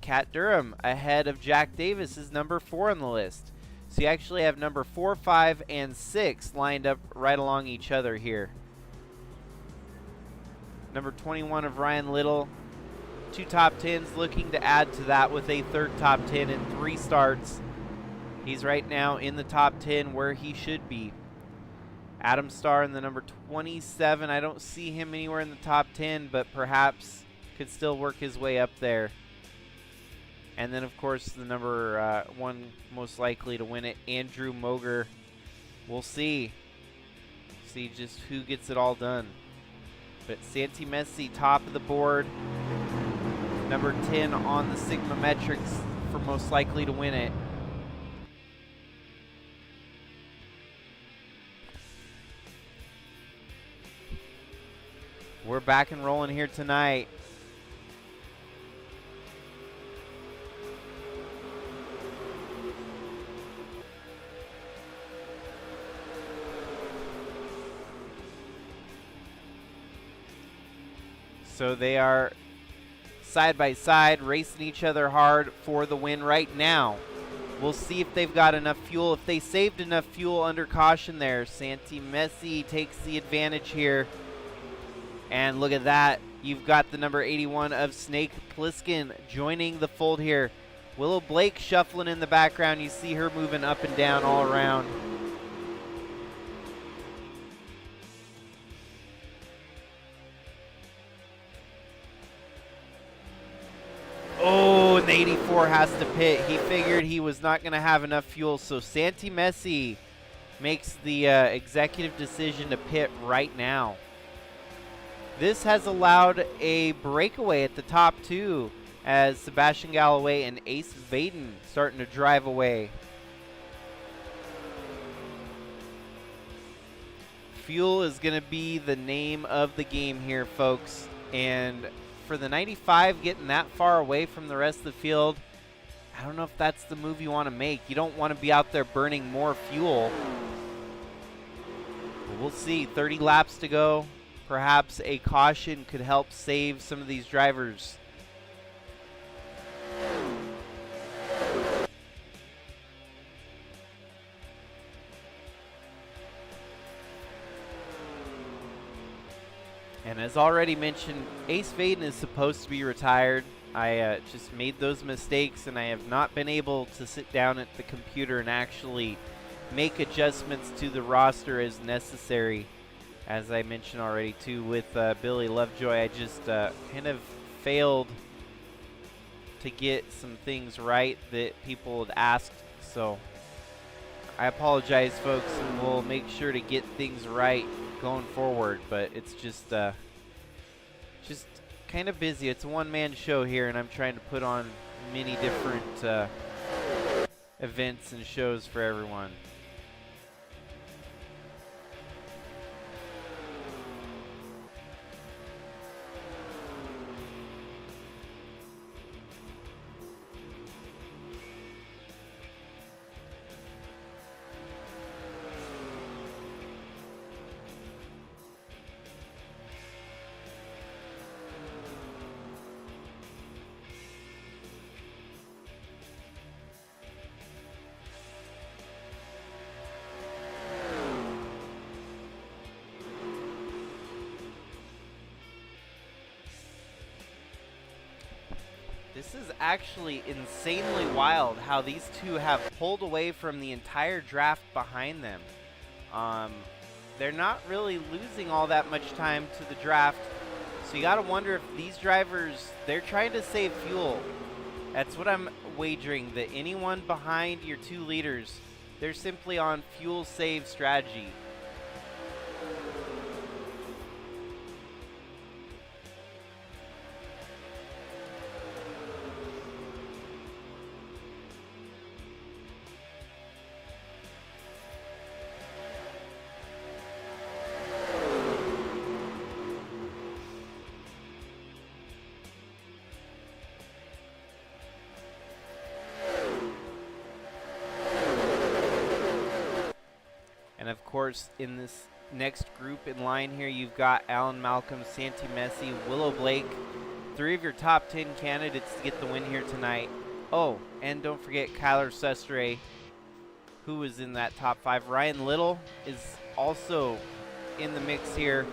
Cat Durham ahead of Jack Davis is number 4 on the list. So you actually have number 4, 5, and 6 lined up right along each other here. Number 21 of Ryan Little. 2 top 10s, looking to add to that with a 3rd top 10 in 3 starts. He's right now in the top 10 where he should be. Adam Starr in the number 27. I don't see him anywhere in the top 10, but perhaps could still work his way up there. And then, of course, the number 1 most likely to win it, Andrew Moger. We'll see. See just who gets it all done. But Santi Messi, top of the board. Number 10 on the Sigma metrics for most likely to win it. We're back and rolling here tonight. So they are side by side, racing each other hard for the win right now. We'll see if they've got enough fuel. If they saved enough fuel under caution there, Santi Messi takes the advantage here. And look at that. You've got the number 81 of Snake Plissken joining the fold here. Willow Blake shuffling in the background. You see her moving up and down all around. Oh, and the 84 has to pit. He figured he was not going to have enough fuel. So Santi Messi makes the executive decision to pit right now. This has allowed a breakaway at the top 2 as Sebastian Galloway and Ace Vaden starting to drive away. Fuel is going to be the name of the game here, folks. And for the 95 getting that far away from the rest of the field, I don't know if that's the move you want to make. You don't want to be out there burning more fuel. But we'll see. 30 laps to go. Perhaps a caution could help save some of these drivers. And as already mentioned, Ace Vaden is supposed to be retired. I just made those mistakes, and I have not been able to sit down at the computer and actually make adjustments to the roster as necessary. As I mentioned already, too, with Billy Lovejoy, I just kind of failed to get some things right that people had asked. So I apologize, folks, and we'll make sure to get things right going forward. But it's just kind of busy. It's a one-man show here, and I'm trying to put on many different events and shows for everyone. This is actually insanely wild how these two have pulled away from the entire draft behind them. They're not really losing all that much time to the draft, so you got to wonder if these drivers, they're trying to save fuel. That's what I'm wagering, that anyone behind your 2 leaders, they're simply on fuel save strategy. And of course, in this next group in line here, you've got Alan Malcolm, Santi Messi, Willow Blake, 3 of your top 10 candidates to get the win here tonight. Oh, and don't forget Kyler Sestre, who is in that top 5. Ryan Little is also in the mix here.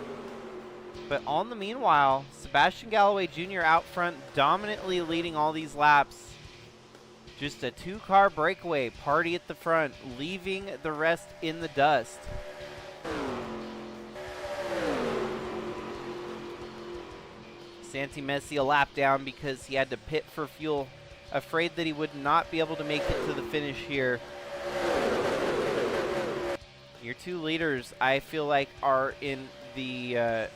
But all in the meanwhile, Sebastian Galloway Jr. out front, dominantly leading all these laps. Just a two-car breakaway, party at the front, leaving the rest in the dust. Santi Messi a lap down because he had to pit for fuel, afraid that he would not be able to make it to the finish here. Your two leaders, I feel like, are in the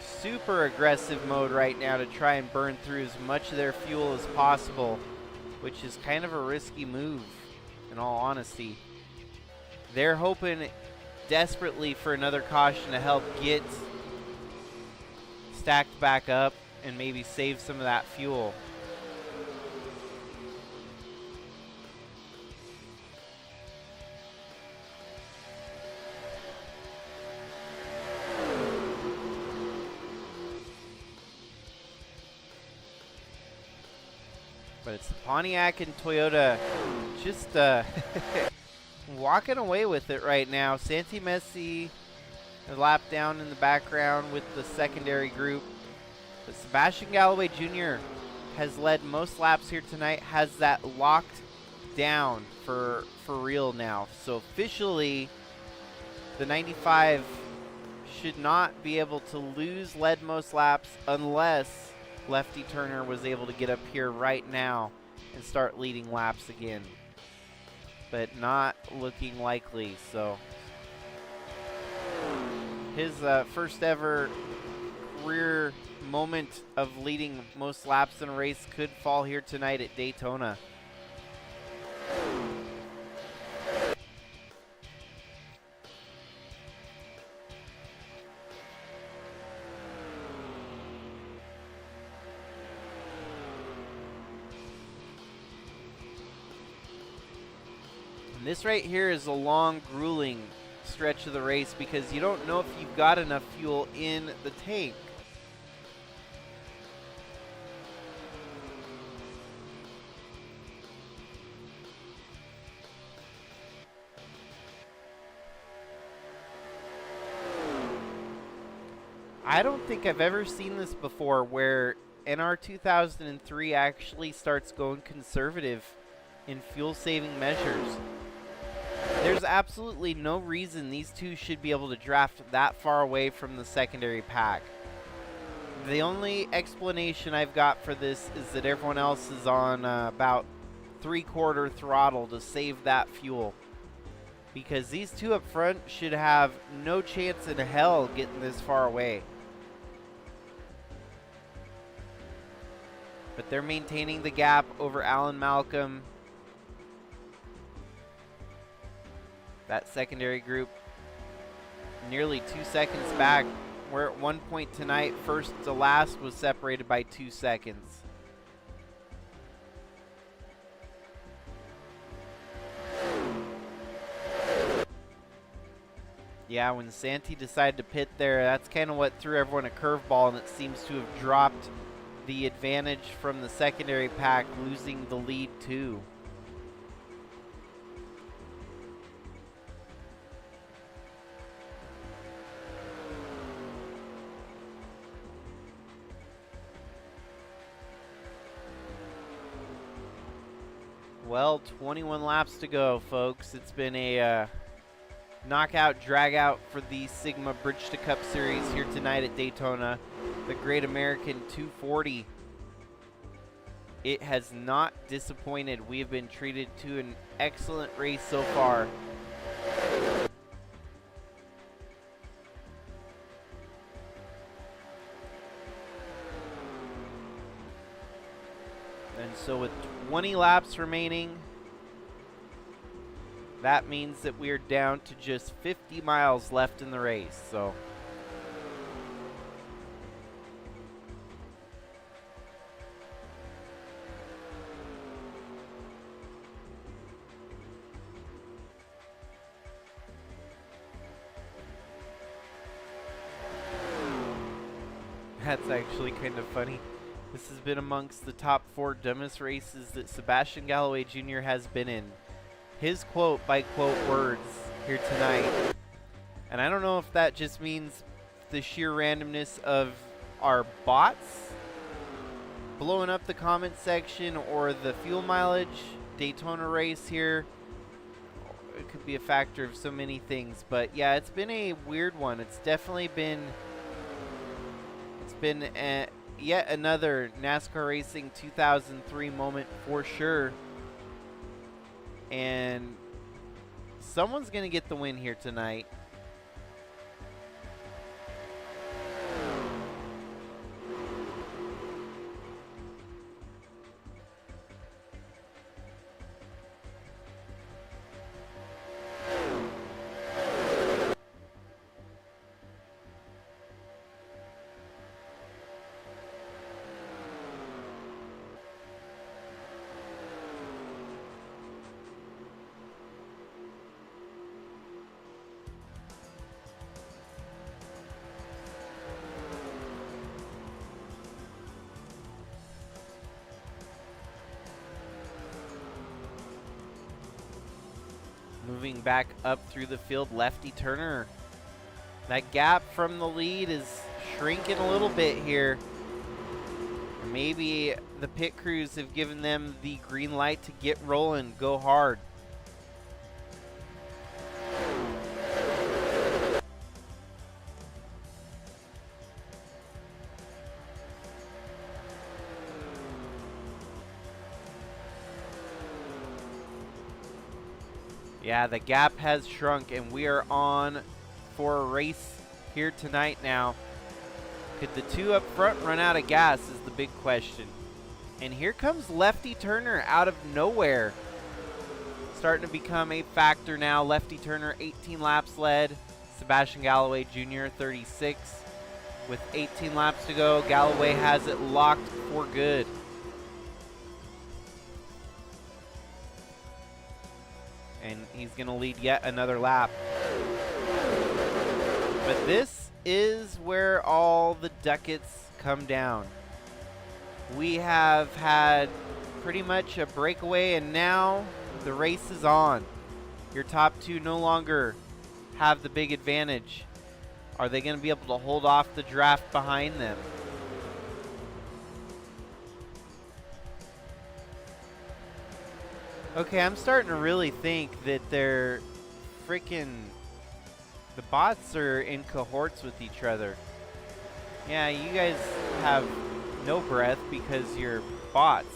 super aggressive mode right now to try and burn through as much of their fuel as possible, which is kind of a risky move, in all honesty. They're hoping desperately for another caution to help get stacked back up and maybe save some of that fuel. But it's the Pontiac and Toyota just walking away with it right now. Santi Messi a lap down in the background with the secondary group. But Sebastian Galloway Jr. has led most laps here tonight, has that locked down for real now. So officially, the 95 should not be able to lose lead most laps unless Lefty Turner was able to get up here right now and start leading laps again. But not looking likely, so his first ever career moment of leading most laps in a race could fall here tonight at Daytona. And this right here is a long, grueling stretch of the race because you don't know if you've got enough fuel in the tank. I don't think I've ever seen this before where NR2003 actually starts going conservative in fuel-saving measures. There's absolutely no reason these two should be able to draft that far away from the secondary pack. The only explanation I've got for this is that everyone else is on about 3/4 throttle to save that fuel. Because these two up front should have no chance in hell getting this far away. But they're maintaining the gap over Alan Malcolm. That secondary group nearly 2 seconds back, where at one point tonight, first to last was separated by 2 seconds. Yeah, when Santi decided to pit there, that's kind of what threw everyone a curveball, and it seems to have dropped the advantage from the secondary pack, losing the lead too. Well, 21 laps to go, folks. It's been a knockout, drag-out for the Sigma Bridge to Cup Series here tonight at Daytona, the Great American 240. It has not disappointed. We have been treated to an excellent race so far. And so with 20 laps remaining, that means that we are down to just 50 miles left in the race. So that's actually kind of funny. This has been amongst the top 4 dumbest races that Sebastian Galloway Jr. has been in. His quote-by-quote words here tonight. And I don't know if that just means the sheer randomness of our bots blowing up the comment section or the fuel mileage. Daytona race here, it could be a factor of so many things, but yeah, it's been a weird one. It's definitely been yet another NASCAR Racing 2003 moment for sure, and someone's gonna get the win here tonight. Moving back up through the field, Lefty Turner. That gap from the lead is shrinking a little bit here. Maybe the pit crews have given them the green light to get rolling, go hard. Yeah, the gap has shrunk, and we are on for a race here tonight now. Could the two up front run out of gas is the big question. And here comes Lefty Turner out of nowhere. Starting to become a factor now. Lefty Turner, 18 laps led. Sebastian Galloway Jr., 36. With 18 laps to go, Galloway has it locked for good. And he's going to lead yet another lap. But this is where all the ducats come down. We have had pretty much a breakaway, and now the race is on. Your top two no longer have the big advantage. Are they going to be able to hold off the draft behind them? Okay, I'm starting to really think that they're freaking... the bots are in cohorts with each other. Yeah, you guys have no breath because you're bots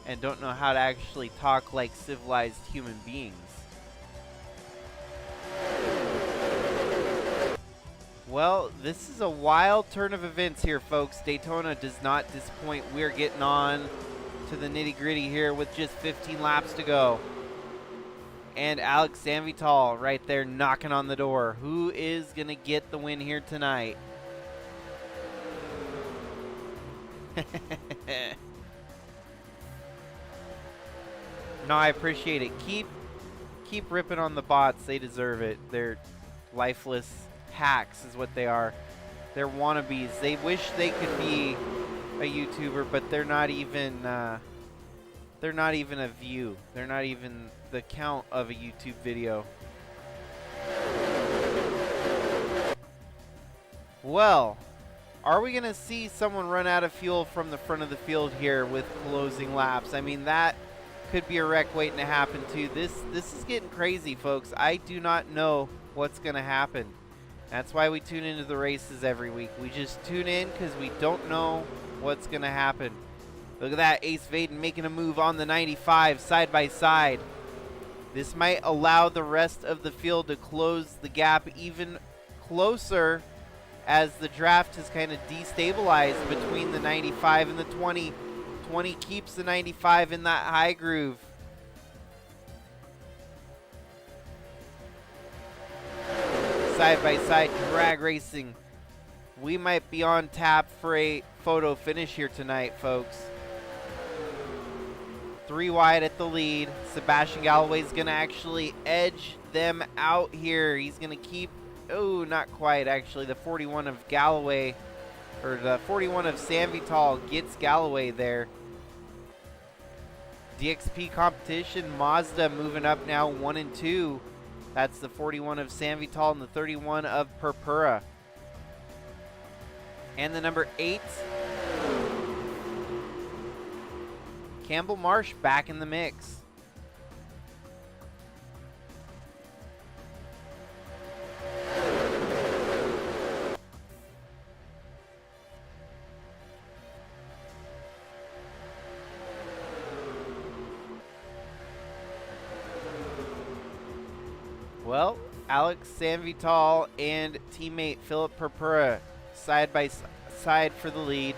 and don't know how to actually talk like civilized human beings. Well, this is a wild turn of events here, folks. Daytona does not disappoint. We're getting on to the nitty-gritty here with just 15 laps to go. And Alex Sanvital right there knocking on the door. Who is going to get the win here tonight? No, I appreciate it. Keep ripping on the bots. They deserve it. They're lifeless hacks is what they are. They're wannabes. They wish they could be a YouTuber, but they're not even a view. They're not even the count of a YouTube video. Well, are we going to see someone run out of fuel from the front of the field here with closing laps? I mean, that could be a wreck waiting to happen too. This is getting crazy, folks. I do not know what's going to happen. That's why we tune into the races every week. We just tune in because we don't know what's going to happen. Look at that, Ace Vaden making a move on the 95 side by side. This might allow the rest of the field to close the gap even closer as the draft has kind of destabilized between the 95 and the 20. 20 keeps the 95 in that high groove. Side by side drag racing. We might be on tap for a photo finish here tonight, folks. 3 wide at the lead. Sebastian Galloway's going to actually edge them out here. He's going to keep, oh, not quite actually. The 41 of Galloway, or the 41 of Sanvital gets Galloway there. DXP competition, Mazda moving up now 1 and 2. That's the 41 of Sanvital and the 31 of Purpura. And the number 8, Campbell Marsh, back in the mix. Well, Alex Sanvital and teammate Philip Purpura side by side for the lead.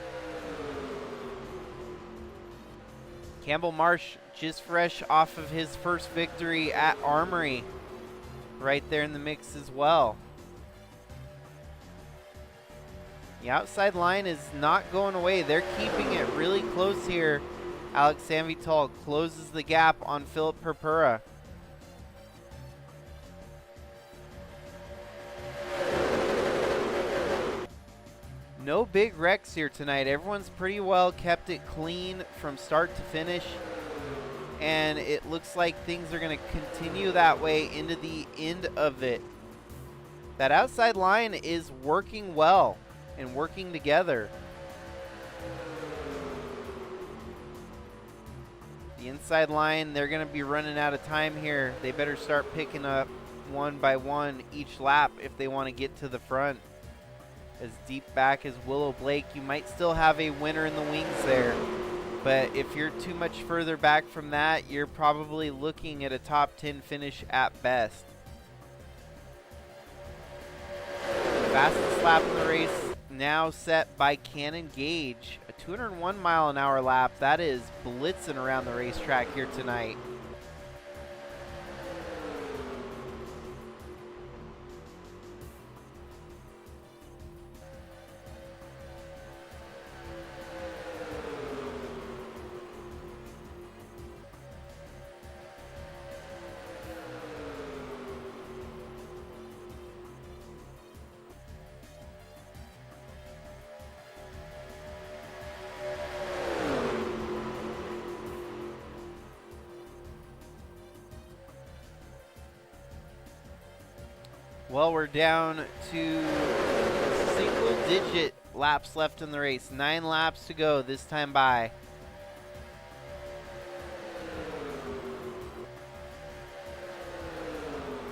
Campbell Marsh just fresh off of his first victory at Armory, right there in the mix as well. The outside line is not going away. They're keeping it really close here. Alex Sanvital closes the gap on Philip Purpura. No big wrecks here tonight. Everyone's pretty well kept it clean from start to finish. And it looks like things are going to continue that way into the end of it. That outside line is working well and working together. The inside line, they're going to be running out of time here. They better start picking up one by one each lap if they want to get to the front. As deep back as Willow Blake, you might still have a winner in the wings there. But if you're too much further back from that, you're probably looking at a top 10 finish at best. Fastest lap in the race now set by Cannon Gage. A 201 mile an hour lap. That is blitzing around the racetrack here tonight. Well, we're down to single-digit laps left in the race. 9 laps to go this time by.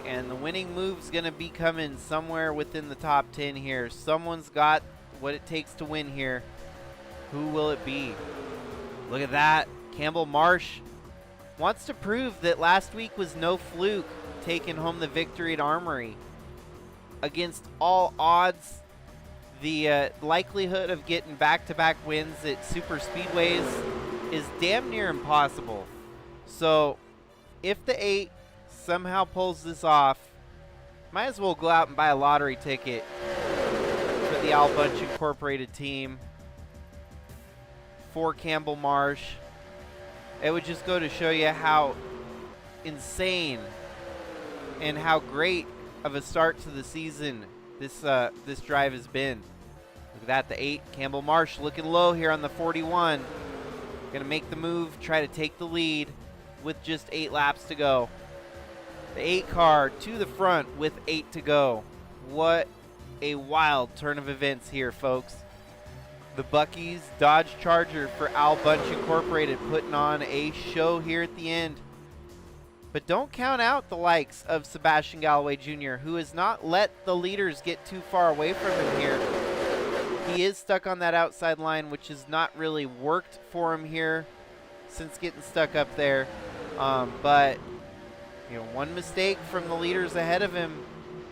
And the winning move's going to be coming somewhere within the top 10 here. Someone's got what it takes to win here. Who will it be? Look at that. Campbell Marsh wants to prove that last week was no fluke, taking home the victory at Armory. Against all odds, the likelihood of getting back-to-back wins at Superspeedways is damn near impossible. So if the 8 somehow pulls this off, might as well go out and buy a lottery ticket for the Al Bunch Incorporated team for Campbell Marsh. It would just go to show you how insane and how great of a start to the season this drive has been. Look at that, the 8, Campbell Marsh looking low here on the 41. Gonna make the move, try to take the lead with just 8 laps to go. The 8 car to the front with 8 to go. What a wild turn of events here, folks. The Buc-ee's Dodge Charger for Al Bunch Incorporated putting on a show here at the end. But don't count out the likes of Sebastian Galloway Jr., who has not let the leaders get too far away from him here. He is stuck on that outside line, which has not really worked for him here since getting stuck up there. But you know, one mistake from the leaders ahead of him,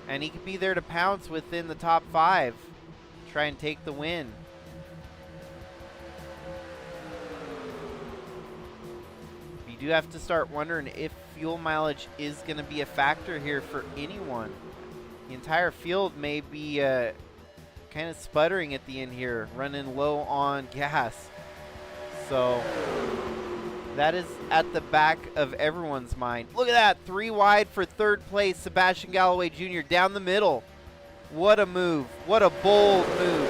and he could be there to pounce within the top 5, try and take the win. You do have to start wondering if fuel mileage is going to be a factor here for anyone. The entire field may be kind of sputtering at the end here, running low on gas. So that is at the back of everyone's mind. Look at that, 3 wide for 3rd place, Sebastian Galloway Jr. down the middle. What a move, what a bold move.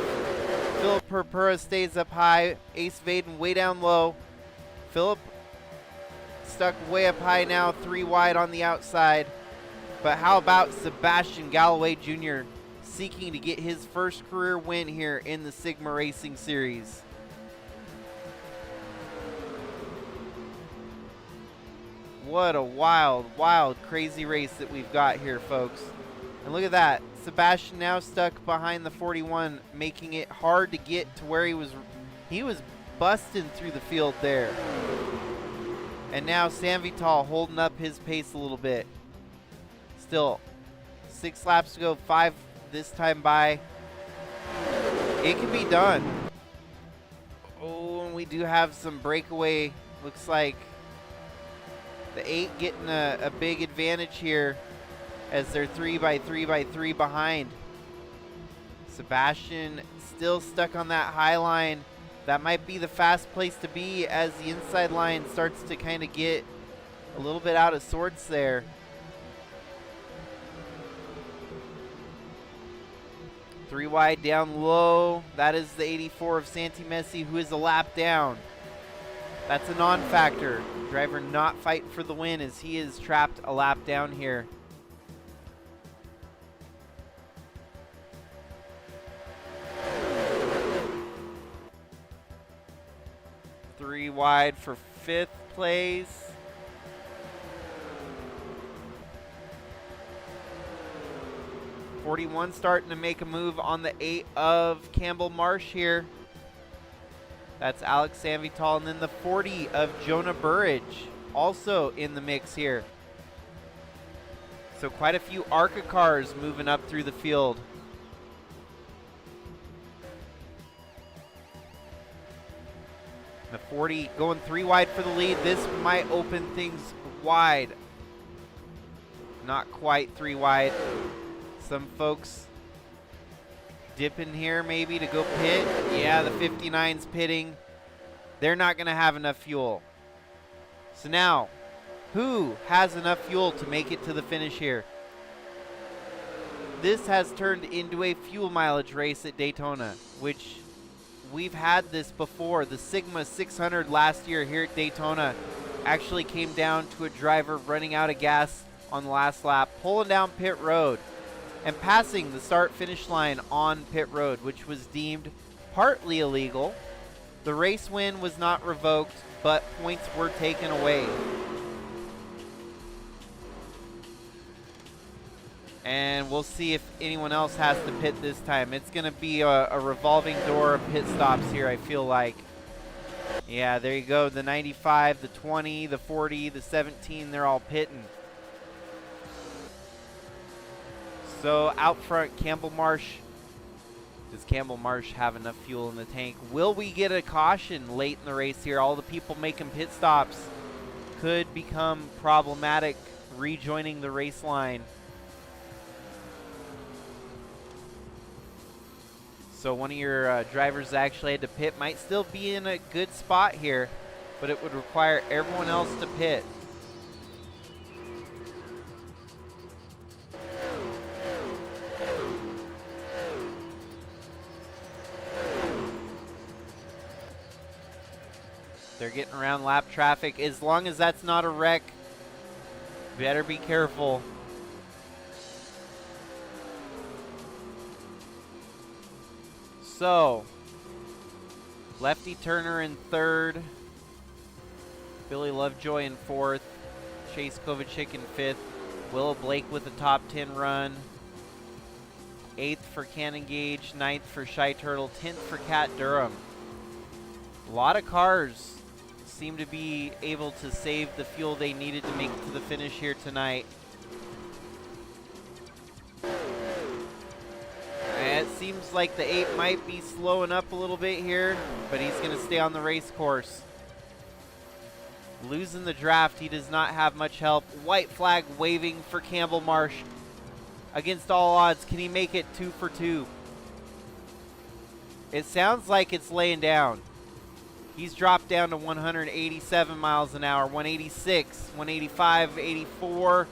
Philip Purpura stays up high, Ace Vaden way down low. Philip stuck way up high now, 3 wide on the outside. But how about Sebastian Galloway Jr. seeking to get his first career win here in the Sigma Racing Series. What a wild, wild, crazy race that we've got here, folks. And look at that. Sebastian now stuck behind the 41, making it hard to get to where he was busting through the field there. And now Sam Vital holding up his pace a little bit. Still, 6 laps to go, 5 this time by. It can be done. Oh, and we do have some breakaway. Looks like the 8 getting a big advantage here as they're 3x3 behind. Sebastian still stuck on that high line. That might be the fast place to be as the inside line starts to kind of get a little bit out of sorts there. Three wide down low. That is the 84 of Santi Messi, who is a lap down. That's a non-factor. Driver not fighting for the win as he is trapped a lap down here. Three wide for 5th place. '41 starting to make a move on the 8 of Campbell Marsh here. That's Alex Sanvital, and then the 40 of Jonah Burridge also in the mix here. So quite a few ARCA cars moving up through the field. The 40 going 3 wide for the lead. This might open things wide. Not quite 3 wide. Some folks dipping here maybe to go pit. Yeah, the 59's pitting. They're not going to have enough fuel. So now, who has enough fuel to make it to the finish here? This has turned into a fuel mileage race at Daytona, which we've had this before. The Sigma 600 last year here at Daytona actually came down to a driver running out of gas on the last lap, pulling down pit road and passing the start-finish line on pit road, which was deemed partly illegal. The race win was not revoked, but points were taken away. And we'll see if anyone else has to pit this time. It's going to be a revolving door of pit stops here, I feel like. Yeah, there you go. The 95, the 20, the 40, the 17, they're all pitting. So out front, Campbell Marsh. Does Campbell Marsh have enough fuel in the tank? Will we get a caution late in the race here? All the people making pit stops could become problematic rejoining the race line. So one of your drivers that actually had to pit might still be in a good spot here, but it would require everyone else to pit. They're getting around lap traffic. As long as that's not a wreck, better be careful. So, Lefty Turner in 3rd, Billy Lovejoy in 4th, Chase Kovacic in 5th, Willow Blake with a top 10 run, 8th for Cannon Gage, 9th for Shy Turtle, 10th for Cat Durham. A lot of cars seem to be able to save the fuel they needed to make it to the finish here tonight. It seems like the 8 might be slowing up a little bit here, but he's going to stay on the race course. Losing the draft, he does not have much help. White flag waving for Campbell Marsh. Against all odds, can he make it 2 for 2? It sounds like it's laying down. He's dropped down to 187 miles an hour, 186, 185, 84.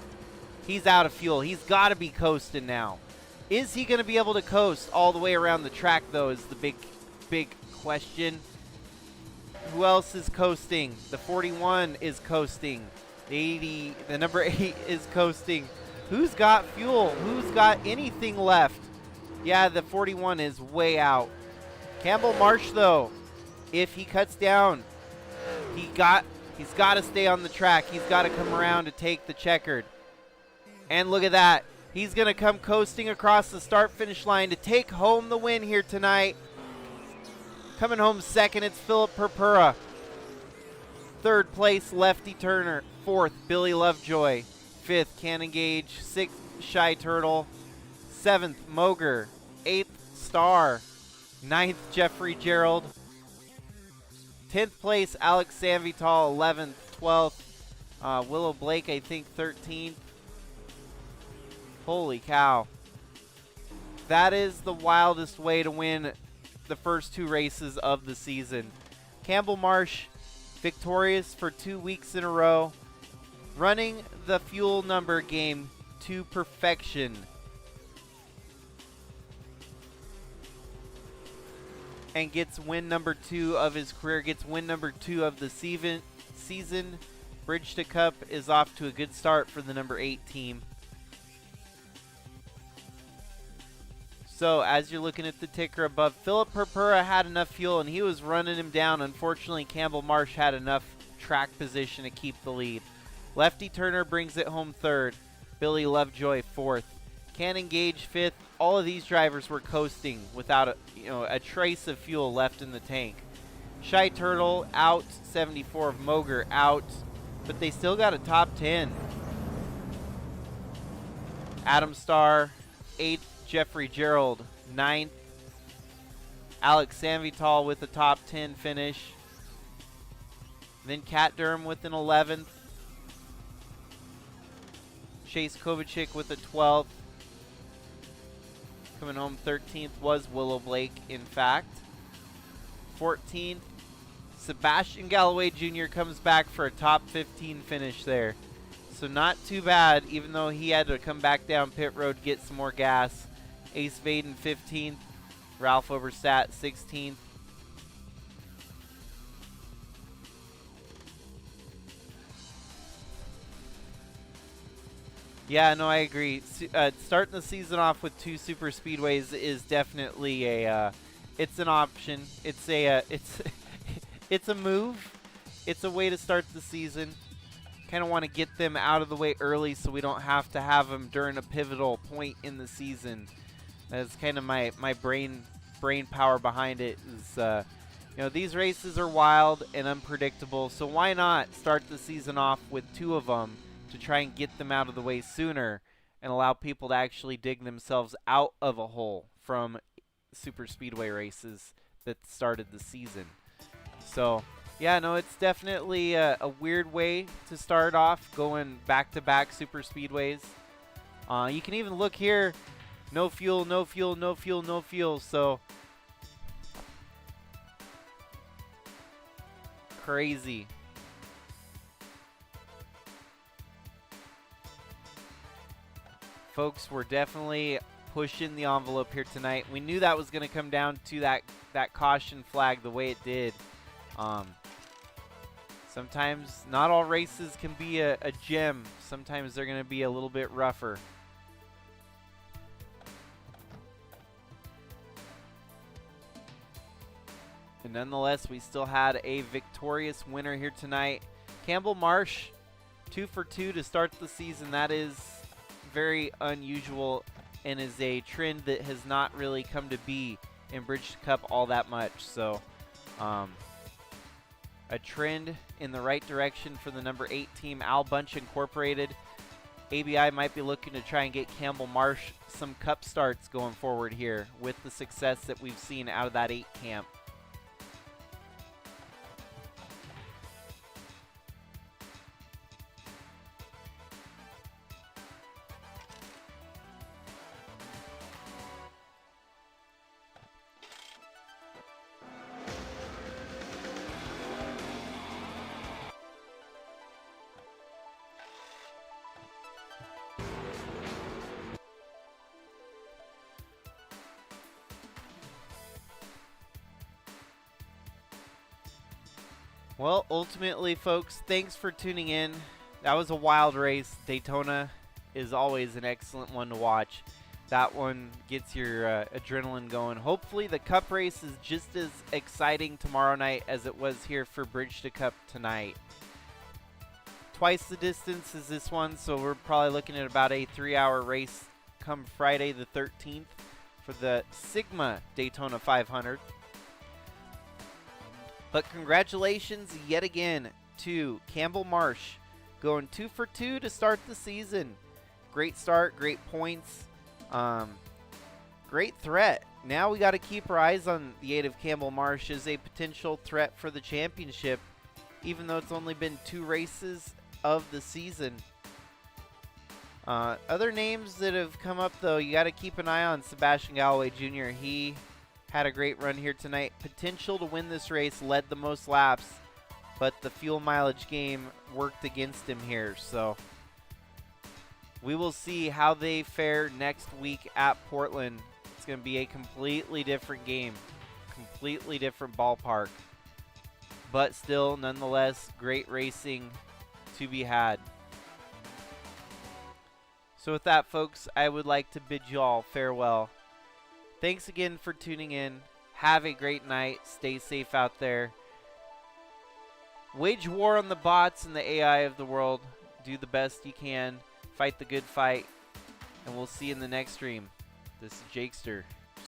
He's out of fuel. He's got to be coasting now. Is he going to be able to coast all the way around the track, though, is the big question. Who else is coasting? The 41 is coasting. The number 8 is coasting. Who's got fuel? Who's got anything left Yeah, the 41 is way out. Campbell Marsh, though, if he cuts down, he's got to stay on the track. He's got to come around to take the checkered. And look at that. He's going to come coasting across the start-finish line to take home the win here tonight. Coming home second, it's Philip Purpura. Third place, Lefty Turner. Fourth, Billy Lovejoy. Fifth, Cannon Gage. Sixth, Shy Turtle. Seventh, Moger. Eighth, Star. Ninth, Jeffrey Gerald. 10th place, Alex Sanvital. 11th, 12th. Willow Blake, I think, 13th. Holy cow. That is the wildest way to win the first two races of the season. Campbell Marsh, victorious for 2 weeks in a row, running the fuel number game to perfection. And gets win number 2 of his career, gets win number 2 of the season. Bridge to Cup is off to a good start for the number 8 team. So as you're looking at the ticker above, Philip Purpura had enough fuel and he was running him down. Unfortunately, Campbell Marsh had enough track position to keep the lead. Lefty Turner brings it home third. Billy Lovejoy fourth. Cannon Gage fifth. All of these drivers were coasting without a trace of fuel left in the tank. Shy Turtle out, 74 of Moger out, but they still got a top 10. Adam Starr, 8th. Jeffrey Gerald, 9th. Alex Sanvital with the top 10 finish. Then Kat Durham with an 11th. Chase Kovacic with a 12th. Coming home 13th was Willow Blake, in fact. 14th, Sebastian Galloway Jr. comes back for a top 15 finish there. So not too bad, even though he had to come back down pit road, get some more gas. Ace Vaden 15th, Ralph Oberstadt 16th. Yeah, no, I agree. Starting the season off with 2 super speedways is definitely it's an option. It's a it's a move. It's a way to start the season. Kind of want to get them out of the way early so we don't have to have them during a pivotal point in the season. That's kind of my brain power behind it. Is these races are wild and unpredictable, so why not start the season off with 2 of them to try and get them out of the way sooner and allow people to actually dig themselves out of a hole from super speedway races that started the season. So yeah, no, it's definitely a weird way to start off, going back-to-back super speedways. You can even look here. No fuel, no fuel, no fuel, no fuel. So crazy. Folks, we're definitely pushing the envelope here tonight. We knew that was going to come down to that caution flag the way it did. Sometimes not all races can be a gem. Sometimes they're going to be a little bit rougher. And nonetheless, we still had a victorious winner here tonight. Campbell Marsh, 2 for 2 to start the season. That is very unusual and is a trend that has not really come to be in Bridge to Cup all that much. So a trend in the right direction for the number 8 team, Al Bunch Incorporated. ABI might be looking to try and get Campbell Marsh some cup starts going forward here with the success that we've seen out of that 8 camp. Well, ultimately, folks, thanks for tuning in. That was a wild race. Daytona is always an excellent one to watch. That one gets your adrenaline going. Hopefully the Cup race is just as exciting tomorrow night as it was here for Bridge to Cup tonight. Twice the distance is this one, so we're probably looking at about a 3-hour race come Friday the 13th for the Sigma Daytona 500. But congratulations yet again to Campbell Marsh, going 2 for 2 to start the season. Great start, great points, great threat. Now we got to keep our eyes on the 8 of Campbell Marsh as a potential threat for the championship, even though it's only been 2 races of the season. Other names that have come up, though, you got to keep an eye on Sebastian Galloway Jr. He had a great run here tonight. Potential to win this race, led the most laps, but the fuel mileage game worked against him here. So we will see how they fare next week at Portland. It's going to be a completely different game, completely different ballpark, but still, nonetheless, great racing to be had. So with that, folks, I would like to bid you all farewell. Thanks again for tuning in. Have a great night. Stay safe out there. Wage war on the bots and the AI of the world. Do the best you can. Fight the good fight. And we'll see you in the next stream. This is Jakester.